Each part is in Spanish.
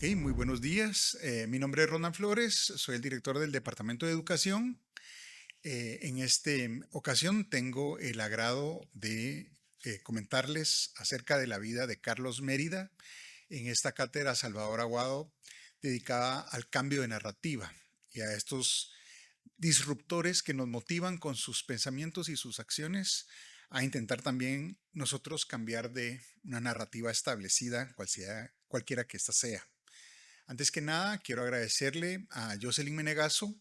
Ok, muy buenos días. Mi nombre es Ronald Flores, soy el director del Departamento de Educación. En esta ocasión tengo el agrado de comentarles acerca de la vida de Carlos Mérida en esta cátedra Salvador Aguado dedicada al cambio de narrativa y a estos disruptores que nos motivan con sus pensamientos y sus acciones a intentar también nosotros cambiar de una narrativa establecida, cualquiera que ésta sea. Antes que nada, quiero agradecerle a Jocelyn Menegaso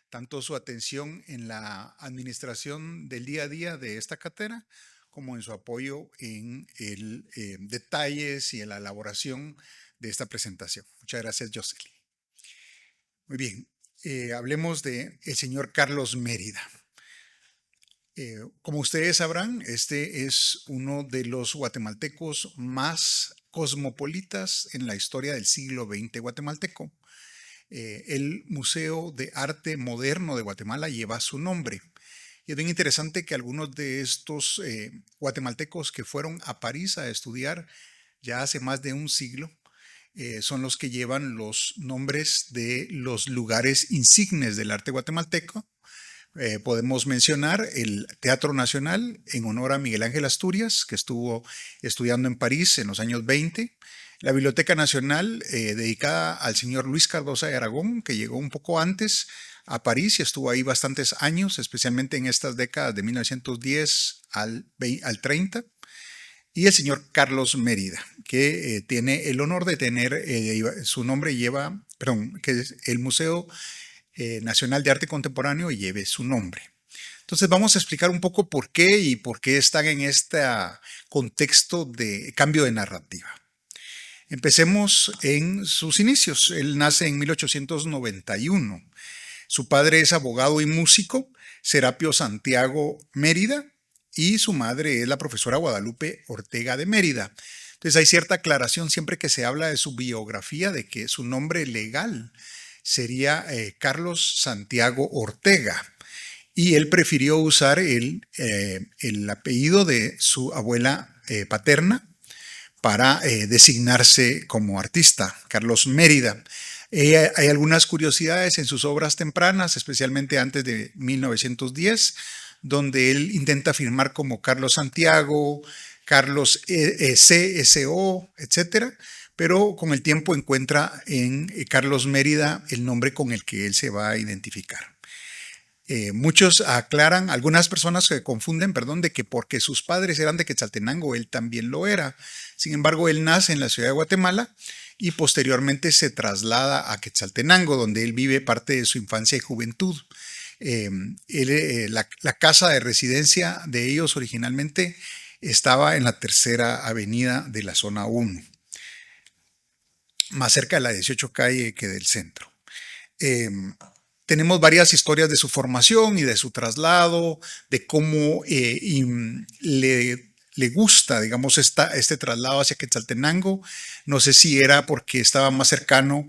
tanto su atención en la administración del día a día de esta cátedra, como en su apoyo en el detalles y en la elaboración de esta presentación. Muchas gracias, Jocelyn. Muy bien, hablemos de el señor Carlos Mérida. Como ustedes sabrán, este es uno de los guatemaltecos más cosmopolitas en la historia del siglo XX guatemalteco. El Museo de Arte Moderno de Guatemala lleva su nombre. Y es bien interesante que algunos de estos guatemaltecos que fueron a París a estudiar ya hace más de un siglo son los que llevan los nombres de los lugares insignes del arte guatemalteco. Podemos mencionar el Teatro Nacional en honor a Miguel Ángel Asturias, que estuvo estudiando en París en los años 20. La Biblioteca Nacional, dedicada al señor Luis Cardosa de Aragón, que llegó un poco antes a París y estuvo ahí bastantes años, especialmente en estas décadas de 1910 al 30. Y el señor Carlos Mérida, que tiene el honor de tener, su nombre lleva, perdón, que es el Museo Nacional de Arte Contemporáneo lleve su nombre. Entonces vamos a explicar un poco por qué y por qué están en este contexto de cambio de narrativa. Empecemos en sus inicios. Él nace en 1891. Su padre es abogado y músico, Serapio Santiago Mérida, y su madre es la profesora Guadalupe Ortega de Mérida. Entonces hay cierta aclaración siempre que se habla de su biografía de que su nombre legal sería Carlos Santiago Ortega y él prefirió usar el apellido de su abuela paterna para designarse como artista, Carlos Mérida. Hay algunas curiosidades en sus obras tempranas, especialmente antes de 1910, donde él intenta firmar como Carlos Santiago, Carlos CSO, etcétera, pero con el tiempo encuentra en Carlos Mérida el nombre con el que él se va a identificar. Muchos aclaran, algunas personas se confunden, perdón, de que porque sus padres eran de Quetzaltenango, él también lo era. Sin embargo, él nace en la ciudad de Guatemala y posteriormente se traslada a Quetzaltenango, donde él vive parte de su infancia y juventud. La casa de residencia de ellos originalmente estaba en la tercera avenida de la zona 1, más cerca de la 18 calle que del centro. Tenemos varias historias de su formación y de su traslado, de cómo le gusta, digamos, este traslado hacia Quetzaltenango. No sé si era porque estaba más cercano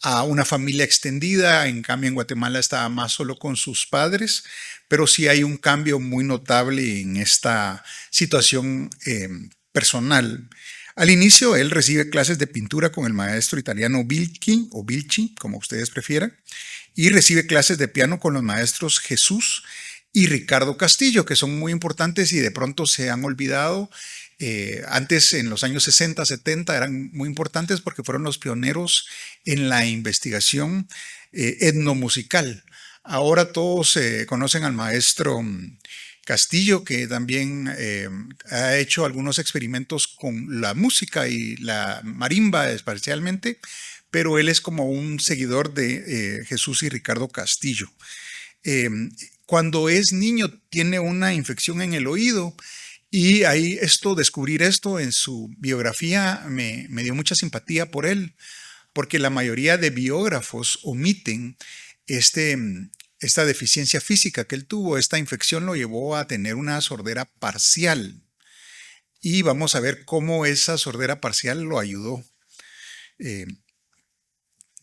a una familia extendida, en cambio en Guatemala estaba más solo con sus padres, pero sí hay un cambio muy notable en esta situación personal. Al inicio, él recibe clases de pintura con el maestro italiano Vilchi, o Vilchi, como ustedes prefieran, y recibe clases de piano con los maestros Jesús y Ricardo Castillo, que son muy importantes y de pronto se han olvidado. Antes, en los años 60, 70, eran muy importantes porque fueron los pioneros en la investigación etnomusical. Ahora todos conocen al maestro Castillo, que también ha hecho algunos experimentos con la música y la marimba especialmente, pero él es como un seguidor de Jesús y Ricardo Castillo. Cuando es niño tiene una infección en el oído y ahí descubrir esto en su biografía me dio mucha simpatía por él, porque la mayoría de biógrafos omiten esta deficiencia física que él tuvo. Esta infección lo llevó a tener una sordera parcial y vamos a ver cómo esa sordera parcial lo ayudó.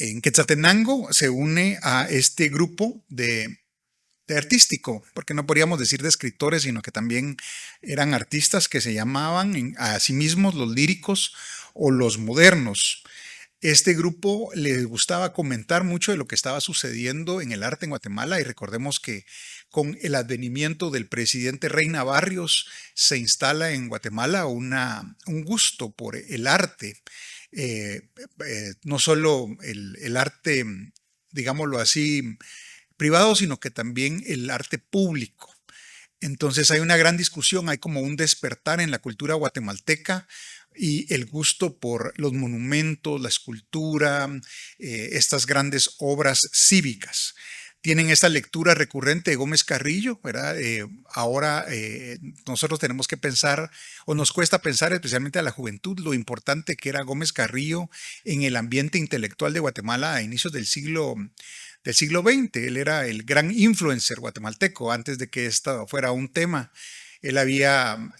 En Quetzaltenango se une a este grupo de artístico, porque no podríamos decir de escritores, sino que también eran artistas que se llamaban a sí mismos los líricos o los modernos. Este grupo les gustaba comentar mucho de lo que estaba sucediendo en el arte en Guatemala y recordemos que con el advenimiento del presidente Reina Barrios se instala en Guatemala un gusto por el arte, no solo el arte, digámoslo así, privado, sino que también el arte público. Entonces hay una gran discusión, hay como un despertar en la cultura guatemalteca y el gusto por los monumentos, la escultura, estas grandes obras cívicas. Tienen esta lectura recurrente de Gómez Carrillo, ¿verdad? Ahora nosotros tenemos que pensar, o nos cuesta pensar especialmente a la juventud, lo importante que era Gómez Carrillo en el ambiente intelectual de Guatemala a inicios del siglo XX. Él era el gran influencer guatemalteco antes de que esto fuera un tema. Él había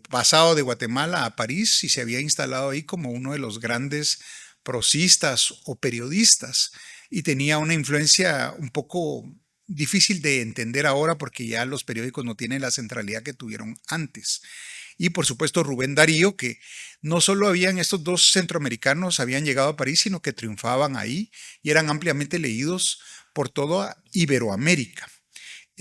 pasado de Guatemala a París y se había instalado ahí como uno de los grandes prosistas o periodistas y tenía una influencia un poco difícil de entender ahora porque ya los periódicos no tienen la centralidad que tuvieron antes. Y por supuesto Rubén Darío, que no solo habían estos dos centroamericanos, habían llegado a París, sino que triunfaban ahí y eran ampliamente leídos por toda Iberoamérica.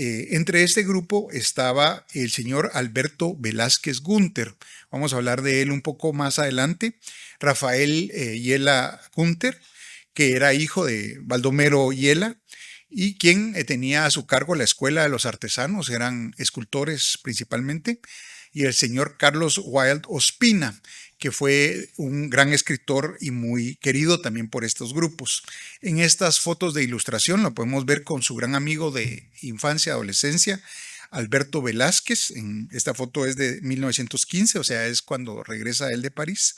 Entre este grupo estaba el señor Alberto Velázquez Gunter. Vamos a hablar de él un poco más adelante. Rafael Yela Gunter, que era hijo de Baldomero Yela y quien tenía a su cargo la Escuela de los Artesanos, eran escultores principalmente, y el señor Carlos Wild Ospina, que fue un gran escritor y muy querido también por estos grupos. En estas fotos de ilustración lo podemos ver con su gran amigo de infancia, adolescencia, Alberto Velázquez. Esta foto es de 1915, o sea, es cuando regresa él de París.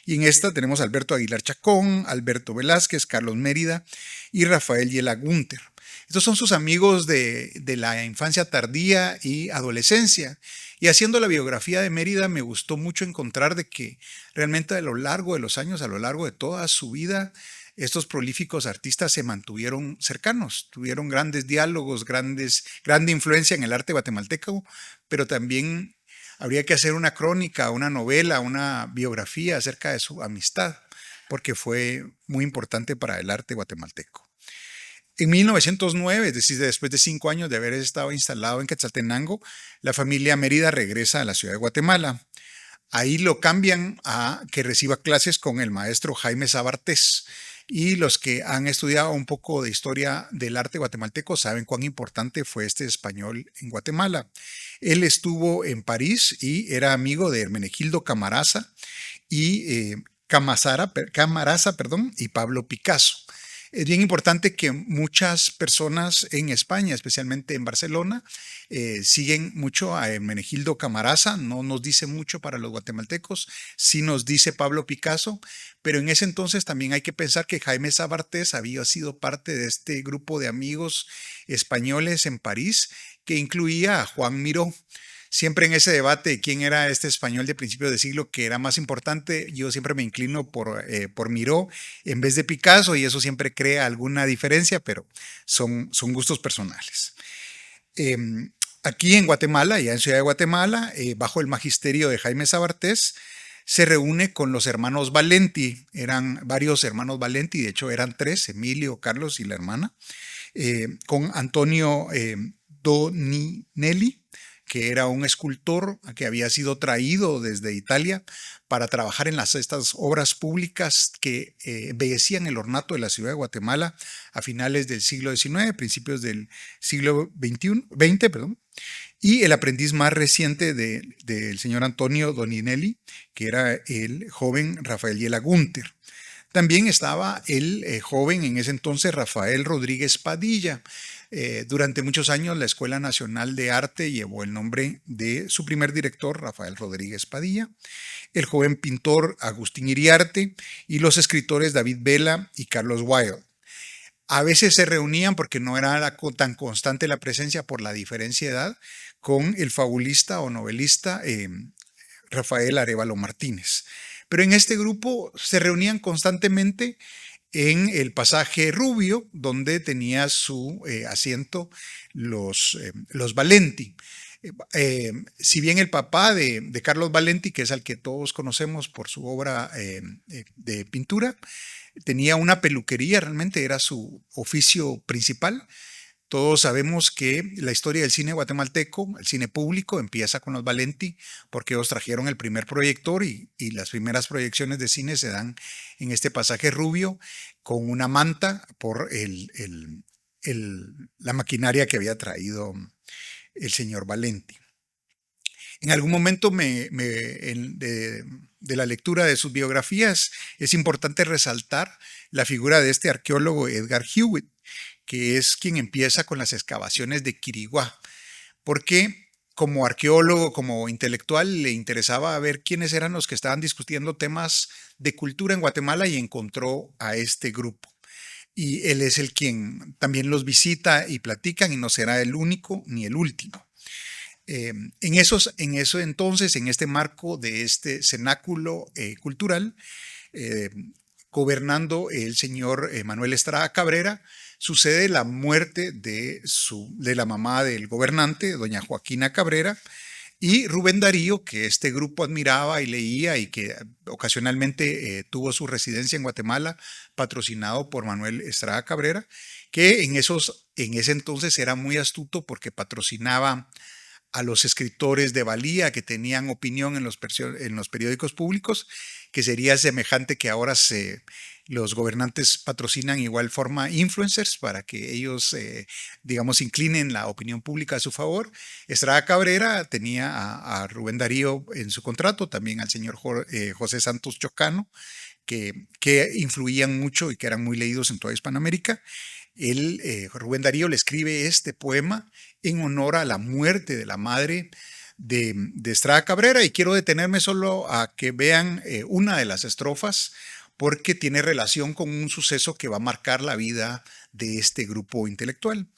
Y en esta tenemos a Alberto Aguilar Chacón, Alberto Velázquez, Carlos Mérida y Rafael Yela Gunter. Estos son sus amigos de la infancia tardía y adolescencia. Y haciendo la biografía de Mérida me gustó mucho encontrar de que realmente a lo largo de los años, a lo largo de toda su vida, estos prolíficos artistas se mantuvieron cercanos, tuvieron grandes diálogos, grande influencia en el arte guatemalteco, pero también habría que hacer una crónica, una novela, una biografía acerca de su amistad, porque fue muy importante para el arte guatemalteco. En 1909, es decir, después de 5 años de haber estado instalado en Quetzaltenango, la familia Mérida regresa a la ciudad de Guatemala. Ahí lo cambian a que reciba clases con el maestro Jaime Sabartés. Y los que han estudiado un poco de historia del arte guatemalteco saben cuán importante fue este español en Guatemala. Él estuvo en París y era amigo de Hermenegildo Camarasa y Camaraza, y Pablo Picasso. Es bien importante que muchas personas en España, especialmente en Barcelona, siguen mucho a Hermenegildo Camarasa. No nos dice mucho para los guatemaltecos, sí nos dice Pablo Picasso, pero en ese entonces también hay que pensar que Jaime Sabartés había sido parte de este grupo de amigos españoles en París que incluía a Juan Miró. Siempre en ese debate de quién era este español de principios de siglo que era más importante, yo siempre me inclino por Miró en vez de Picasso y eso siempre crea alguna diferencia, pero son gustos personales. Eh, Aquí en Guatemala, ya en Ciudad de Guatemala, bajo el magisterio de Jaime Sabartés, se reúne con los hermanos Valenti. Eran varios hermanos Valenti, de hecho eran 3, Emilio, Carlos y la hermana, con Antonio Doninelli, que era un escultor que había sido traído desde Italia para trabajar en estas obras públicas que embellecían el ornato de la ciudad de Guatemala a finales del siglo XIX, principios del siglo XX, y el aprendiz más reciente del señor Antonio Doninelli, que era el joven Rafael Yela Gunter. También estaba el joven en ese entonces Rafael Rodríguez Padilla. Durante muchos años la Escuela Nacional de Arte llevó el nombre de su primer director, Rafael Rodríguez Padilla, el joven pintor Agustín Iriarte y los escritores David Vela y Carlos Wilde. A veces se reunían porque no era tan constante la presencia por la diferencia de edad con el fabulista o novelista Rafael Arévalo Martínez. Pero en este grupo se reunían constantemente en el pasaje Rubio, donde tenía su asiento los Valenti. Si bien el papá de Carlos Valenti, que es al que todos conocemos por su obra de pintura, tenía una peluquería, realmente era su oficio principal. Todos sabemos que la historia del cine guatemalteco, el cine público, empieza con los Valenti, porque ellos trajeron el primer proyector y las primeras proyecciones de cine se dan en este pasaje Rubio con una manta por la maquinaria que había traído el señor Valenti. En algún momento de la lectura de sus biografías es importante resaltar la figura de este arqueólogo Edgar Hewitt, que es quien empieza con las excavaciones de Quiriguá, porque como arqueólogo, como intelectual, le interesaba ver quiénes eran los que estaban discutiendo temas de cultura en Guatemala y encontró a este grupo. Y él es el quien también los visita y platican y no será el único ni el último. En eso entonces, en este marco de este cenáculo cultural, eh, gobernando el señor Manuel Estrada Cabrera, sucede la muerte de la mamá del gobernante, doña Joaquina Cabrera, y Rubén Darío, que este grupo admiraba y leía y que ocasionalmente tuvo su residencia en Guatemala, patrocinado por Manuel Estrada Cabrera, que en ese entonces era muy astuto porque patrocinaba a los escritores de valía que tenían opinión en los periódicos públicos, que sería semejante que ahora los gobernantes patrocinan igual forma influencers para que ellos, digamos, inclinen la opinión pública a su favor. Estrada Cabrera tenía a Rubén Darío en su contrato, también al señor José Santos Chocano, que influían mucho y que eran muy leídos en toda Hispanoamérica. Rubén Darío le escribe este poema en honor a la muerte de la madre de Estrada Cabrera y quiero detenerme solo a que vean una de las estrofas porque tiene relación con un suceso que va a marcar la vida de este grupo intelectual.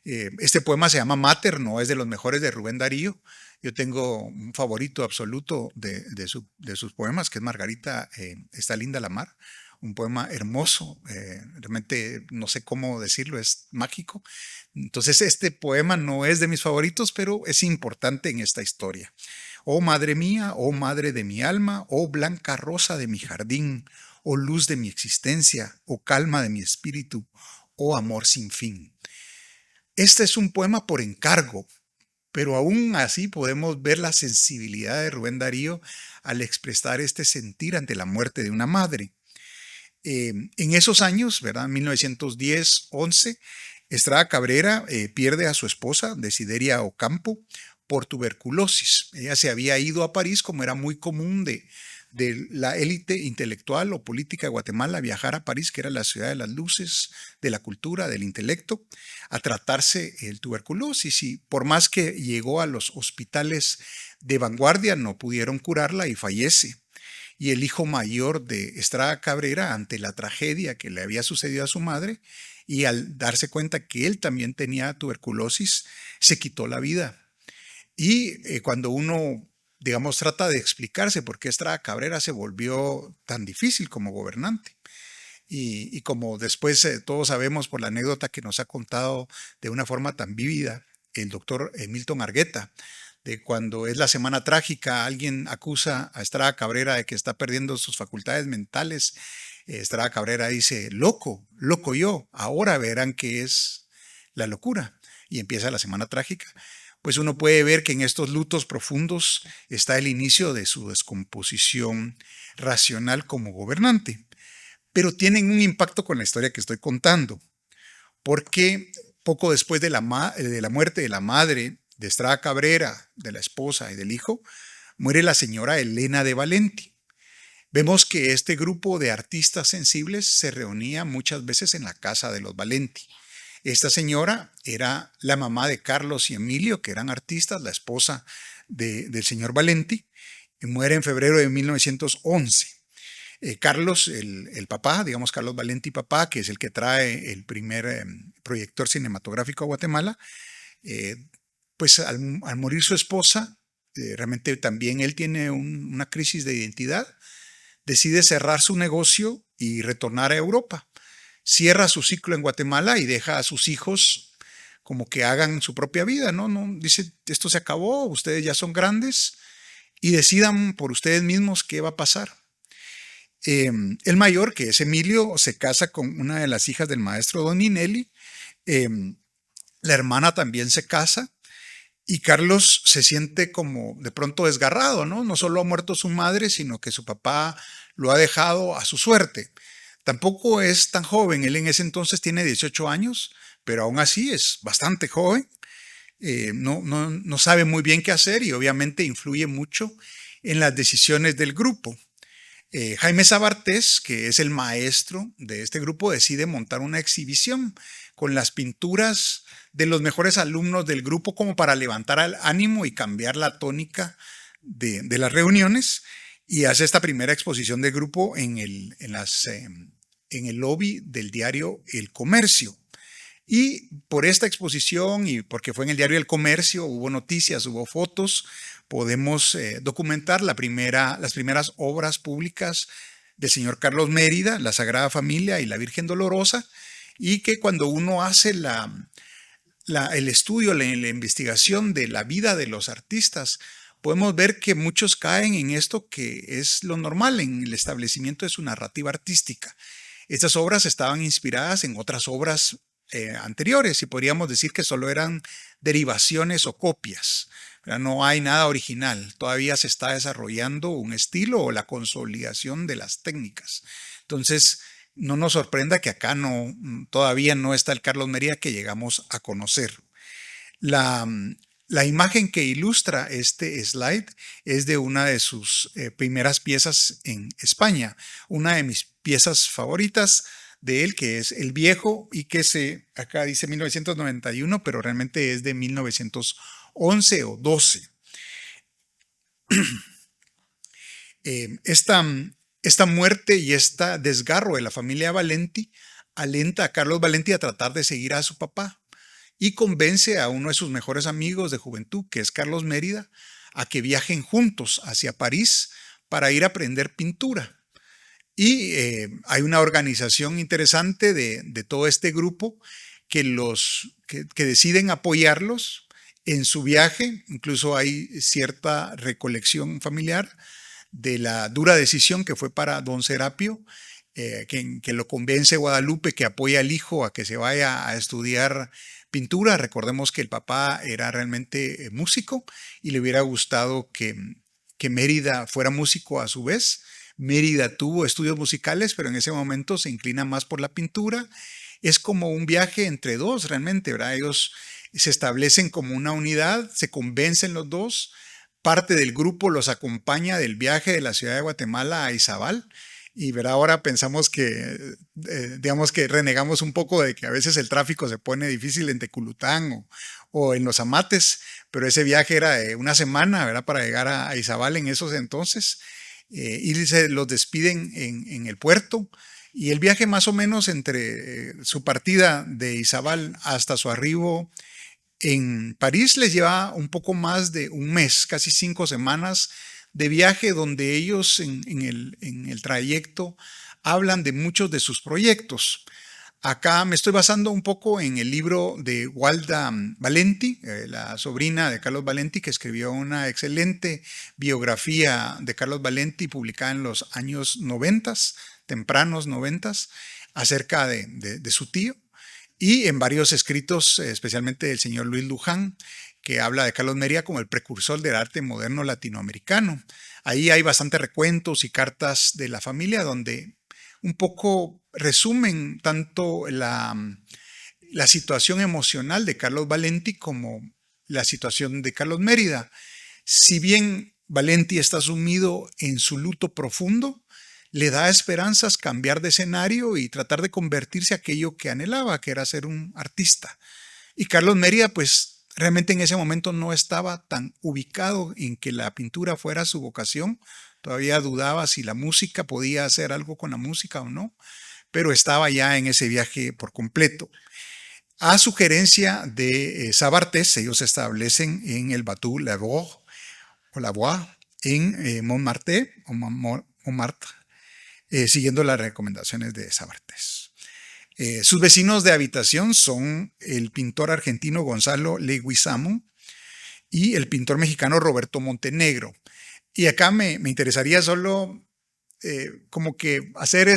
Este poema se llama Mater, no es de los mejores de Rubén Darío. Yo tengo un favorito absoluto de sus poemas, que es Margarita, está linda la mar. Un poema hermoso, realmente no sé cómo decirlo, es mágico. Entonces este poema no es de mis favoritos, pero es importante en esta historia. Oh madre mía, oh madre de mi alma, oh blanca rosa de mi jardín, oh luz de mi existencia, oh calma de mi espíritu, oh amor sin fin. Este es un poema por encargo, pero aún así podemos ver la sensibilidad de Rubén Darío al expresar este sentir ante la muerte de una madre. En esos años, ¿verdad? 1910-11, Estrada Cabrera pierde a su esposa, Desideria Ocampo, por tuberculosis. Ella se había ido a París, como era muy común de la élite intelectual o política de Guatemala, viajar a París, que era la ciudad de las luces, de la cultura, del intelecto, a tratarse el tuberculosis. Y por más que llegó a los hospitales de vanguardia, no pudieron curarla y fallece. Y el hijo mayor de Estrada Cabrera, ante la tragedia que le había sucedido a su madre, y al darse cuenta que él también tenía tuberculosis, se quitó la vida. Y cuando uno, digamos, trata de explicarse por qué Estrada Cabrera se volvió tan difícil como gobernante, y como después todos sabemos por la anécdota que nos ha contado de una forma tan vívida el doctor Milton Argueta, de cuando es la semana trágica, alguien acusa a Estrada Cabrera de que está perdiendo sus facultades mentales. Estrada Cabrera dice, loco, loco yo, ahora verán qué es la locura. Y empieza la semana trágica. Pues uno puede ver que en estos lutos profundos está el inicio de su descomposición racional como gobernante. Pero tienen un impacto con la historia que estoy contando, porque poco después de la muerte de la madre de Estrada Cabrera, de la esposa y del hijo, muere la señora Elena de Valenti. Vemos que este grupo de artistas sensibles se reunía muchas veces en la casa de los Valenti. Esta señora era la mamá de Carlos y Emilio, que eran artistas, la esposa del señor Valenti, y muere en febrero de 1911. Carlos, el papá, digamos Carlos Valenti papá, que es el que trae el primer proyector cinematográfico a Guatemala, pues al morir su esposa, realmente también él tiene una crisis de identidad, decide cerrar su negocio y retornar a Europa. Cierra su ciclo en Guatemala y deja a sus hijos como que hagan su propia vida, ¿no? Dice, esto se acabó, ustedes ya son grandes y decidan por ustedes mismos qué va a pasar. El mayor, que es Emilio, se casa con una de las hijas del maestro Doninelli. La hermana también se casa. Y Carlos se siente como de pronto desgarrado, ¿no? No solo ha muerto su madre, sino que su papá lo ha dejado a su suerte. Tampoco es tan joven, él en ese entonces tiene 18 años, pero aún así es bastante joven. No sabe muy bien qué hacer y obviamente influye mucho en las decisiones del grupo. Jaime Sabartés, que es el maestro de este grupo, decide montar una exhibición con las pinturas de los mejores alumnos del grupo como para levantar el ánimo y cambiar la tónica de las reuniones, y hace esta primera exposición del grupo en el lobby del diario El Comercio. Y por esta exposición y porque fue en el diario El Comercio, hubo noticias, hubo fotos, podemos documentar las primeras obras públicas del señor Carlos Mérida, la Sagrada Familia y la Virgen Dolorosa, y que cuando uno hace el estudio, la investigación de la vida de los artistas, podemos ver que muchos caen en esto que es lo normal en el establecimiento de su narrativa artística. Estas obras estaban inspiradas en otras obras anteriores y podríamos decir que solo eran derivaciones o copias. No hay nada original, todavía se está desarrollando un estilo o la consolidación de las técnicas. Entonces, no nos sorprenda que acá todavía no está el Carlos Mérida que llegamos a conocer. La imagen que ilustra este slide es de una de sus primeras piezas en España, una de mis piezas favoritas de él, que es El Viejo, y que acá dice 1991, pero realmente es de 1911 o 12. Esta muerte y este desgarro de la familia Valenti alenta a Carlos Valenti a tratar de seguir a su papá y convence a uno de sus mejores amigos de juventud, que es Carlos Mérida, a que viajen juntos hacia París para ir a aprender pintura. Y hay una organización interesante de todo este grupo que deciden apoyarlos en su viaje. Incluso hay cierta recolección familiar de la dura decisión que fue para don Serapio, que lo convence Guadalupe que apoya al hijo a que se vaya a estudiar pintura. Recordemos que el papá era realmente músico y le hubiera gustado que Mérida fuera músico a su vez. Mérida tuvo estudios musicales, pero en ese momento se inclina más por la pintura. Es como un viaje entre dos realmente, ¿verdad? Ellos se establecen como una unidad, se convencen los dos. Parte del grupo los acompaña del viaje de la ciudad de Guatemala a Izabal. Y verá, ahora pensamos digamos que renegamos un poco de que a veces el tráfico se pone difícil en Teculután o en los Amates, pero ese viaje era de una semana, ¿verdad? Para llegar a Izabal en esos entonces. Y se los despiden en el puerto. Y el viaje más o menos entre su partida de Izabal hasta su arribo en París les lleva un poco más de un mes, casi 5 semanas de viaje, donde ellos en el trayecto hablan de muchos de sus proyectos. Acá me estoy basando un poco en el libro de Walda Valenti, la sobrina de Carlos Valenti, que escribió una excelente biografía de Carlos Valenti publicada en los años 90, tempranos 90, acerca de su tío, y en varios escritos, especialmente del señor Luis Luján, que habla de Carlos Mérida como el precursor del arte moderno latinoamericano. Ahí hay bastantes recuentos y cartas de la familia donde un poco resumen tanto la situación emocional de Carlos Valenti como la situación de Carlos Mérida. Si bien Valenti está sumido en su luto profundo, le da esperanzas cambiar de escenario y tratar de convertirse en aquello que anhelaba, que era ser un artista. Y Carlos Mérida, pues realmente en ese momento no estaba tan ubicado en que la pintura fuera su vocación. Todavía dudaba si la música podía hacer algo con la música o no, pero estaba ya en ese viaje por completo. A sugerencia de Sabartés, ellos se establecen en el Bateau Lavoie o Lavoie en Montmartre, siguiendo las recomendaciones de Sabartés. Sus vecinos de habitación son el pintor argentino Gonzalo Leguizamo y el pintor mexicano Roberto Montenegro. Y acá me interesaría solo como que hacer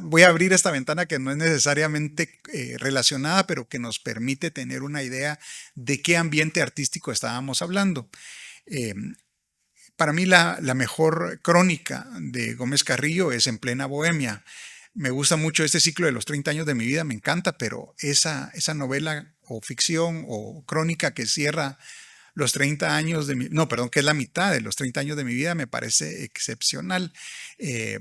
voy a abrir esta ventana que no es necesariamente relacionada, pero que nos permite tener una idea de qué ambiente artístico estábamos hablando. Eh, para mí la mejor crónica de Gómez Carrillo es En plena Bohemia. Me gusta mucho este ciclo de los 30 años de mi vida, me encanta, pero esa novela o ficción o crónica que cierra los 30 años de mi, no, perdón, que es la mitad de los 30 años de mi vida, me parece excepcional. Eh,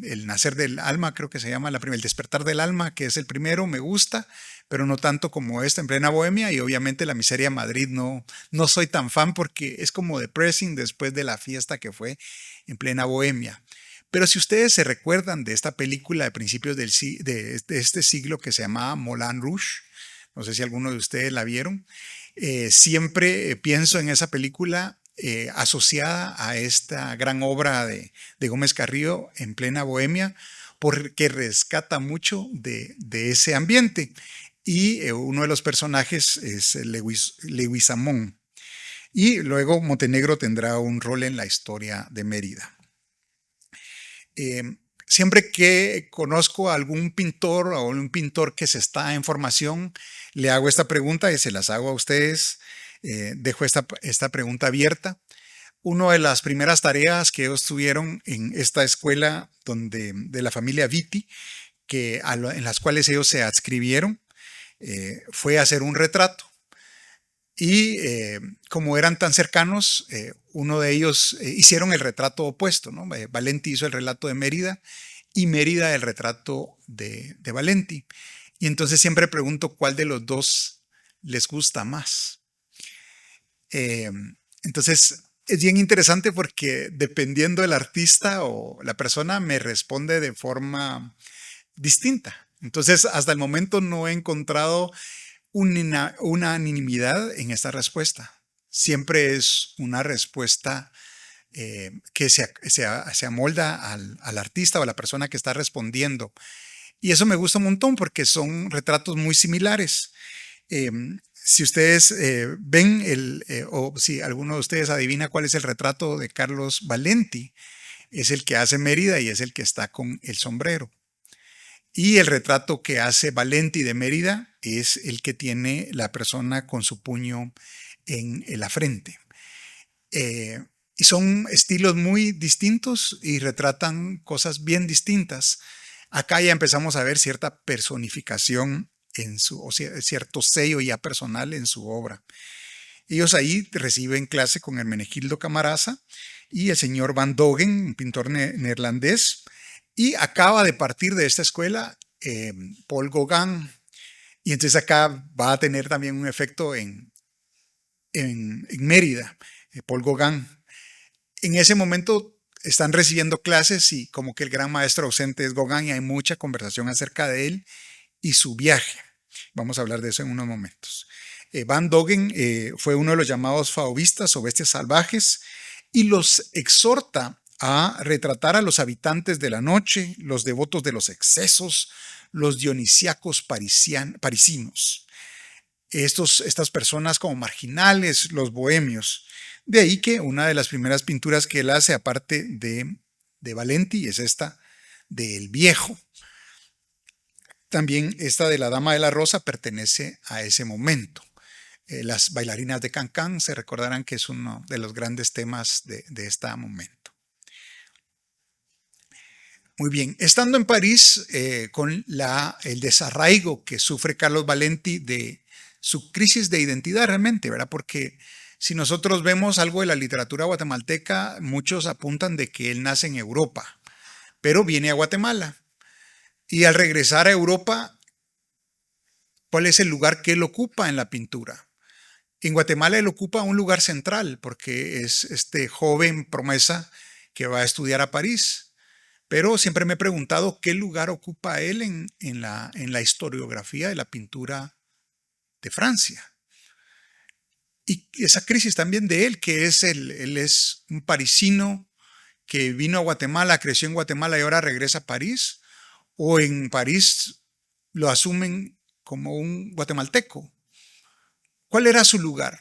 el nacer del alma, creo que se llama el despertar del alma, que es el primero, me gusta, pero no tanto como esta En plena Bohemia, y obviamente La miseria de Madrid no soy tan fan porque es como depressing después de la fiesta que fue En plena Bohemia. Pero si ustedes se recuerdan de esta película de principios de este siglo que se llamaba Moulin Rouge, no sé si alguno de ustedes la vieron, siempre pienso en esa película asociada a esta gran obra de Gómez Carrillo, En plena Bohemia, porque rescata mucho de ese ambiente. Y uno de los personajes es Leguizamón. Y luego Montenegro tendrá un rol en la historia de Mérida. Siempre que conozco a algún pintor o un pintor que se está en formación, le hago esta pregunta y se las hago a ustedes. Dejo esta pregunta abierta. Una de las primeras tareas que ellos tuvieron en esta escuela de la familia Vitti, en las cuales ellos se adscribieron, fue hacer un retrato. Y como eran tan cercanos, uno de ellos hicieron el retrato opuesto, ¿no? Valenti hizo el relato de Mérida y Mérida el retrato de Valenti. Y entonces siempre pregunto cuál de los dos les gusta más. Entonces es bien interesante porque dependiendo del artista o la persona me responde de forma distinta. Entonces hasta el momento no he encontrado una unanimidad en esta respuesta. Siempre es una respuesta que se amolda al artista o a la persona que está respondiendo. Y eso me gusta un montón porque son retratos muy similares. Si ustedes ven o si alguno de ustedes adivina cuál es el retrato de Carlos Valenti, es el que hace Mérida y es el que está con el sombrero. Y el retrato que hace Valenti de Mérida es el que tiene la persona con su puño en la frente. Y son estilos muy distintos y retratan cosas bien distintas. Acá ya empezamos a ver cierta personificación o cierto sello ya personal en su obra. Ellos ahí reciben clase con Hermenegildo Camarasa y el señor Van Dogen, un pintor neerlandés, y acaba de partir de esta escuela Paul Gauguin. Y entonces acá va a tener también un efecto en Mérida, Paul Gauguin. En ese momento están recibiendo clases y como que el gran maestro ausente es Gauguin y hay mucha conversación acerca de él y su viaje. Vamos a hablar de eso en unos momentos. Van Dogen fue uno de los llamados fauvistas o bestias salvajes y los exhorta a retratar a los habitantes de la noche, los devotos de los excesos, los dionisíacos parisinos. Estas personas como marginales, los bohemios. De ahí que una de las primeras pinturas que él hace, aparte de Valenti, es esta del Viejo. También esta de la Dama de la Rosa pertenece a ese momento. Las bailarinas de Cancán se recordarán que es uno de los grandes temas de este momento. Muy bien, estando en París con el desarraigo que sufre Carlos Valenti de su crisis de identidad realmente, ¿verdad? Porque si nosotros vemos algo de la literatura guatemalteca, muchos apuntan de que él nace en Europa, pero viene a Guatemala. Y al regresar a Europa, ¿cuál es el lugar que él ocupa en la pintura? En Guatemala él ocupa un lugar central porque es este joven promesa que va a estudiar a París. Pero siempre me he preguntado qué lugar ocupa él en la historiografía de la pintura de Francia. Y esa crisis también de él, que él es un parisino que vino a Guatemala, creció en Guatemala y ahora regresa a París, o en París lo asumen como un guatemalteco. ¿Cuál era su lugar?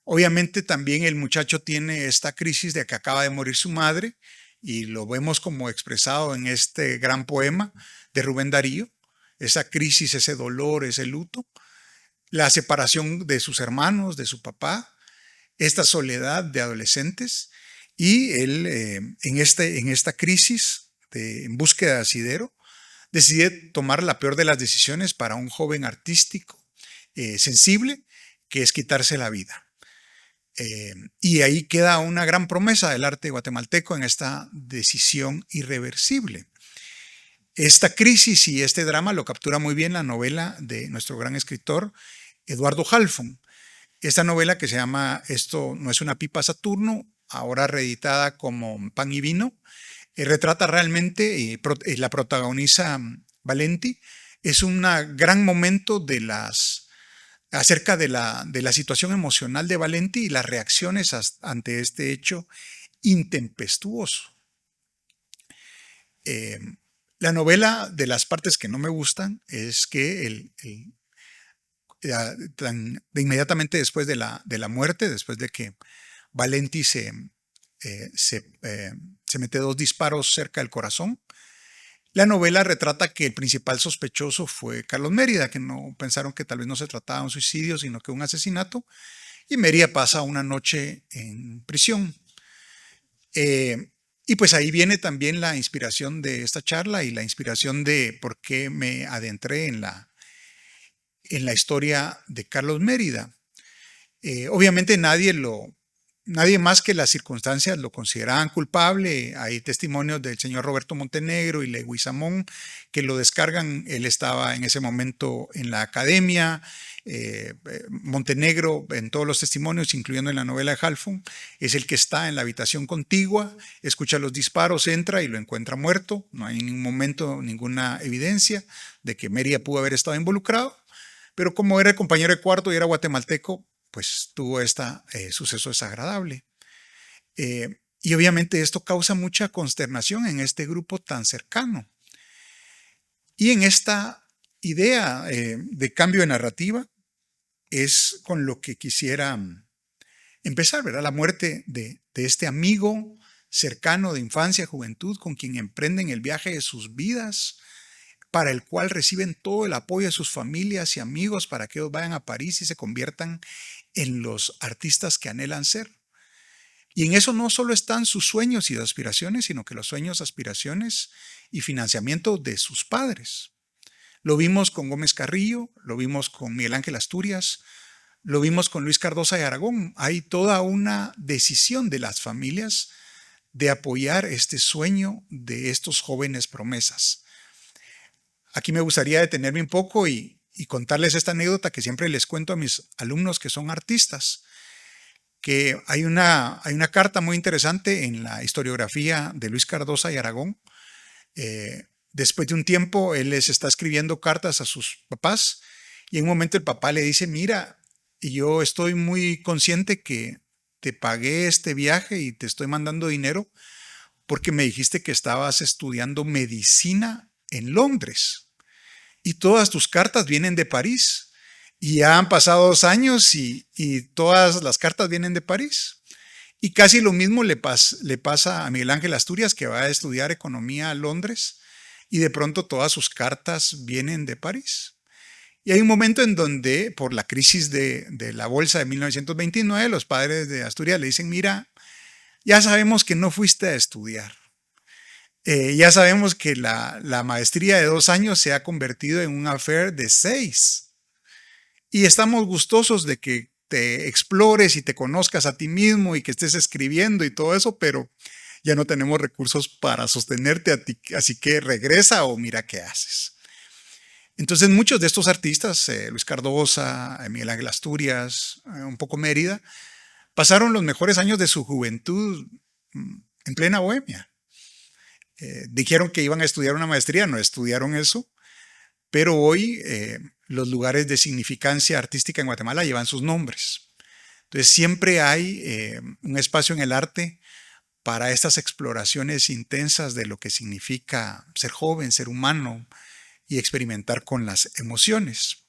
Obviamente también el muchacho tiene esta crisis de que acaba de morir su madre y lo vemos como expresado en este gran poema de Rubén Darío, esa crisis, ese dolor, ese luto, la separación de sus hermanos, de su papá, esta soledad de adolescentes, y él en esta crisis en búsqueda de asidero, decide tomar la peor de las decisiones para un joven artístico sensible, que es quitarse la vida. Y ahí queda una gran promesa del arte guatemalteco en esta decisión irreversible. Esta crisis y este drama lo captura muy bien la novela de nuestro gran escritor Eduardo Halfon. Esta novela, que se llama Esto no es una pipa Saturno, ahora reeditada como Pan y Vino, retrata realmente, la protagoniza Valenti. Es un gran momento acerca de la situación emocional de Valenti y las reacciones ante este hecho intempestuoso. La novela, de las partes que no me gustan, es que inmediatamente después de la muerte, después de que Valenti se mete 2 disparos cerca del corazón, la novela retrata que el principal sospechoso fue Carlos Mérida, que no pensaron que tal vez no se trataba de un suicidio, sino que un asesinato, y Mérida pasa una noche en prisión. Y pues ahí viene también la inspiración de esta charla y la inspiración de por qué me adentré en la historia de Carlos Mérida. Obviamente nadie más que las circunstancias lo consideraban culpable. Hay testimonios del señor Roberto Montenegro y Leguizamón que lo descargan. Él estaba en ese momento en la academia. Montenegro, en todos los testimonios, incluyendo en la novela de Halfon, es el que está en la habitación contigua, escucha los disparos, entra y lo encuentra muerto. No hay en ningún momento ninguna evidencia de que Mérida pudo haber estado involucrado, pero como era el compañero de cuarto y era guatemalteco, pues tuvo este suceso desagradable. Y obviamente esto causa mucha consternación en este grupo tan cercano. Y en esta idea de cambio de narrativa es con lo que quisiera empezar, ¿verdad? La muerte de este amigo cercano de infancia, juventud, con quien emprenden el viaje de sus vidas, para el cual reciben todo el apoyo de sus familias y amigos para que ellos vayan a París y se conviertan en los artistas que anhelan ser. Y en eso no solo están sus sueños y aspiraciones, sino que los sueños, aspiraciones y financiamiento de sus padres. Lo vimos con Gómez Carrillo, lo vimos con Miguel Ángel Asturias, lo vimos con Luis Cardosa de Aragón. Hay toda una decisión de las familias de apoyar este sueño de estos jóvenes promesas. Aquí me gustaría detenerme un poco y contarles esta anécdota que siempre les cuento a mis alumnos que son artistas, que hay una carta muy interesante en la historiografía de Luis Cardosa y Aragón. Después de un tiempo, él les está escribiendo cartas a sus papás y en un momento el papá le dice: mira, yo estoy muy consciente que te pagué este viaje y te estoy mandando dinero porque me dijiste que estabas estudiando medicina en Londres. Y todas tus cartas vienen de París. Y ya han pasado 2 años y todas las cartas vienen de París. Y casi lo mismo le pasa a Miguel Ángel Asturias, que va a estudiar economía a Londres. Y de pronto todas sus cartas vienen de París. Y hay un momento en donde, por la crisis de la bolsa de 1929, los padres de Asturias le dicen: mira, ya sabemos que no fuiste a estudiar. Ya sabemos que la maestría de 2 años se ha convertido en un affair de 6. Y estamos gustosos de que te explores y te conozcas a ti mismo y que estés escribiendo y todo eso, pero ya no tenemos recursos para sostenerte a ti, así que regresa o mira qué haces. Entonces muchos de estos artistas, Luis Cardosa, Miguel Ángel Asturias, un poco Mérida, pasaron los mejores años de su juventud en plena bohemia. Dijeron que iban a estudiar una maestría, no estudiaron eso, pero hoy los lugares de significancia artística en Guatemala llevan sus nombres. Entonces siempre hay un espacio en el arte para estas exploraciones intensas de lo que significa ser joven, ser humano y experimentar con las emociones.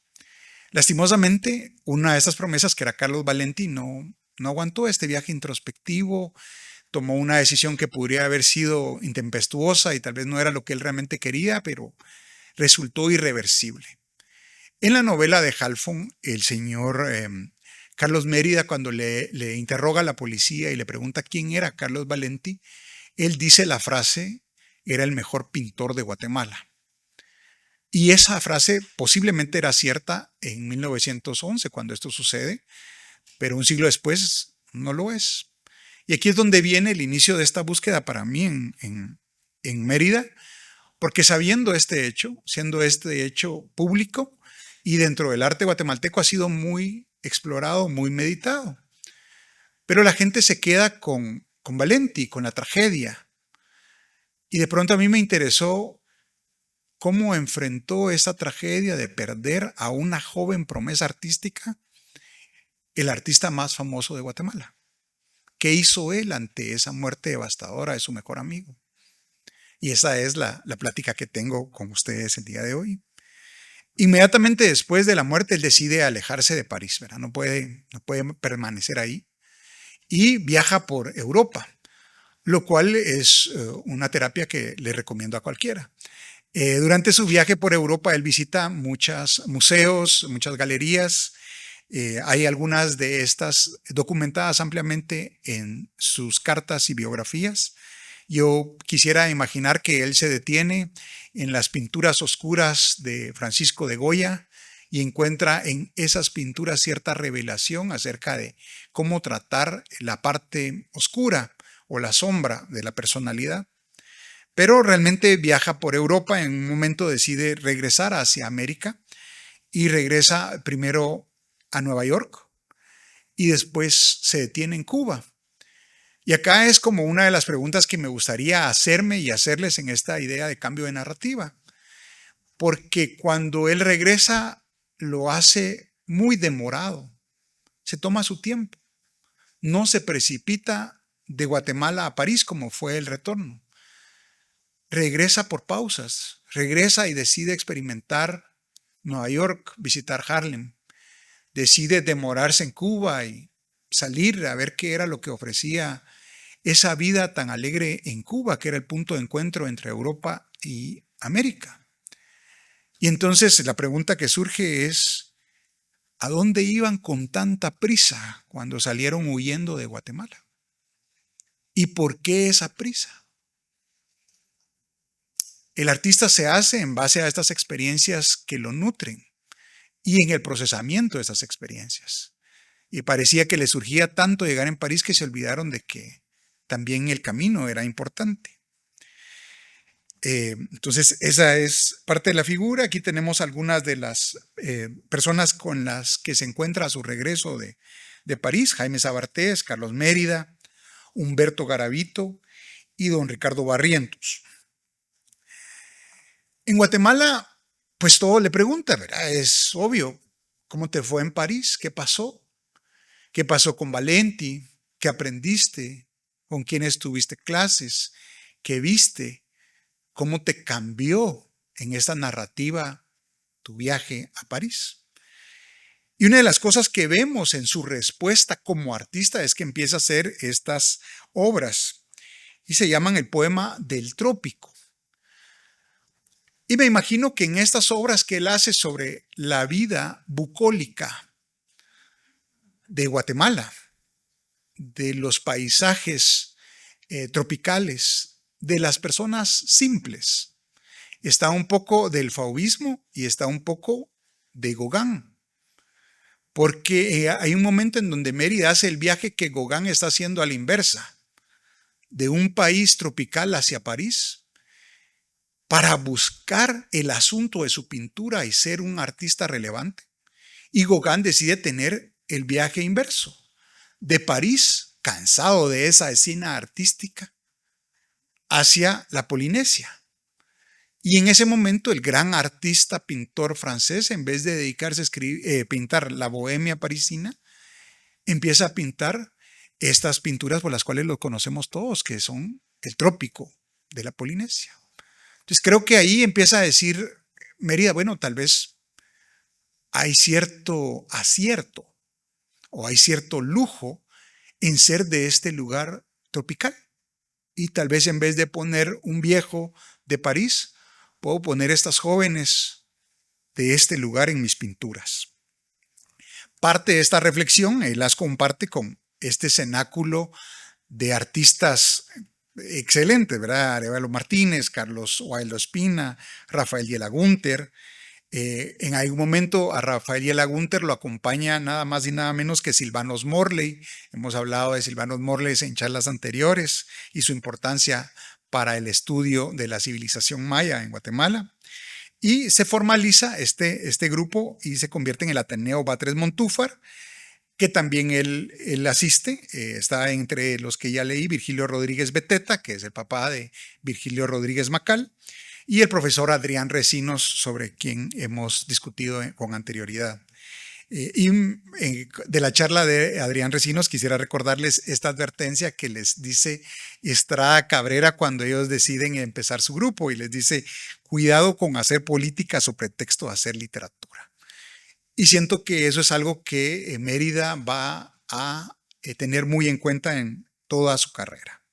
Lastimosamente, una de estas promesas, que era Carlos Valenti, no aguantó este viaje introspectivo. tomó una decisión que podría haber sido intempestuosa y tal vez no era lo que él realmente quería, pero resultó irreversible. En la novela de Halfon, el señor Carlos Mérida, cuando le interroga a la policía y le pregunta quién era Carlos Valenti, él dice la frase: era el mejor pintor de Guatemala. Y esa frase posiblemente era cierta en 1911, cuando esto sucede, pero un siglo después no lo es. Y aquí es donde viene el inicio de esta búsqueda para mí en Mérida, porque sabiendo este hecho, siendo este hecho público y dentro del arte guatemalteco, ha sido muy explorado, muy meditado. Pero la gente se queda con Valenti, con la tragedia. Y de pronto a mí me interesó cómo enfrentó esa tragedia de perder a una joven promesa artística, el artista más famoso de Guatemala. ¿Qué hizo él ante esa muerte devastadora de su mejor amigo? Y esa es la plática que tengo con ustedes el día de hoy. Inmediatamente después de la muerte, él decide alejarse de París, ¿verdad? No puede permanecer ahí. Y viaja por Europa, lo cual es una terapia que le recomiendo a cualquiera. Durante su viaje por Europa, él visita muchos museos, muchas galerías. Hay algunas de estas documentadas ampliamente en sus cartas y biografías. Yo quisiera imaginar que él se detiene en las pinturas oscuras de Francisco de Goya y encuentra en esas pinturas cierta revelación acerca de cómo tratar la parte oscura o la sombra de la personalidad. Pero realmente viaja por Europa, en un momento decide regresar hacia América y regresa primero a Nueva York y después se detiene en Cuba. Y acá es como una de las preguntas que me gustaría hacerme y hacerles en esta idea de cambio de narrativa. Porque cuando él regresa lo hace muy demorado, se toma su tiempo, no se precipita de Guatemala a París como fue el retorno. Regresa por pausas, regresa y decide experimentar Nueva York, visitar Harlem, decide demorarse en Cuba y salir a ver qué era lo que ofrecía esa vida tan alegre en Cuba, que era el punto de encuentro entre Europa y América. Y entonces la pregunta que surge es: ¿a dónde iban con tanta prisa cuando salieron huyendo de Guatemala? ¿Y por qué esa prisa? El artista se hace en base a estas experiencias que lo nutren y en el procesamiento de esas experiencias. Y parecía que le surgía tanto llegar en París que se olvidaron de que también el camino era importante. Entonces, esa es parte de la figura. Aquí tenemos algunas de las personas con las que se encuentra a su regreso de París: Jaime Sabartés, Carlos Mérida, Humberto Garavito y don Ricardo Barrientos. En Guatemala, pues todo le pregunta, ¿verdad? Es obvio, ¿cómo te fue en París? ¿Qué pasó? ¿Qué pasó con Valenti? ¿Qué aprendiste? ¿Con quiénes tuviste clases? ¿Qué viste? ¿Cómo te cambió en esta narrativa tu viaje a París? Y una de las cosas que vemos en su respuesta como artista es que empieza a hacer estas obras y se llaman el poema del trópico. Y me imagino que en estas obras que él hace sobre la vida bucólica de Guatemala, de los paisajes tropicales, de las personas simples, está un poco del fauvismo y está un poco de Gauguin. Porque hay un momento en donde Mérida hace el viaje que Gauguin está haciendo a la inversa, de un país tropical hacia París, para buscar el asunto de su pintura y ser un artista relevante. Y Gauguin decide tener el viaje inverso, de París, cansado de esa escena artística, hacia la Polinesia. Y en ese momento el gran artista pintor francés, en vez de dedicarse a pintar la bohemia parisina, empieza a pintar estas pinturas por las cuales lo conocemos todos, que son el trópico de la Polinesia. Entonces creo que ahí empieza a decir Mérida, bueno, tal vez hay cierto acierto o hay cierto lujo en ser de este lugar tropical. y tal vez en vez de poner un viejo de París, puedo poner estas jóvenes de este lugar en mis pinturas. Parte de esta reflexión él las comparte con este cenáculo de artistas excelentes, ¿verdad? Arevalo Martínez, Carlos Wildo Espina, Rafael Yela Gunter. En algún momento a Rafael Yela Gunter lo acompaña nada más y nada menos que Silvanus Morley. Hemos hablado de Silvanus Morley en charlas anteriores y su importancia para el estudio de la civilización maya en Guatemala. Y se formaliza este grupo y se convierte en el Ateneo Batres Montúfar, que también él asiste. Está entre los que ya leí Virgilio Rodríguez Beteta, que es el papá de Virgilio Rodríguez Macal, y el profesor Adrián Recinos, sobre quien hemos discutido con anterioridad. De la charla de Adrián Recinos quisiera recordarles esta advertencia que les dice Estrada Cabrera cuando ellos deciden empezar su grupo y les dice: cuidado con hacer política sobre pretexto de hacer literatura. Y siento que eso es algo que Mérida va a tener muy en cuenta en toda su carrera.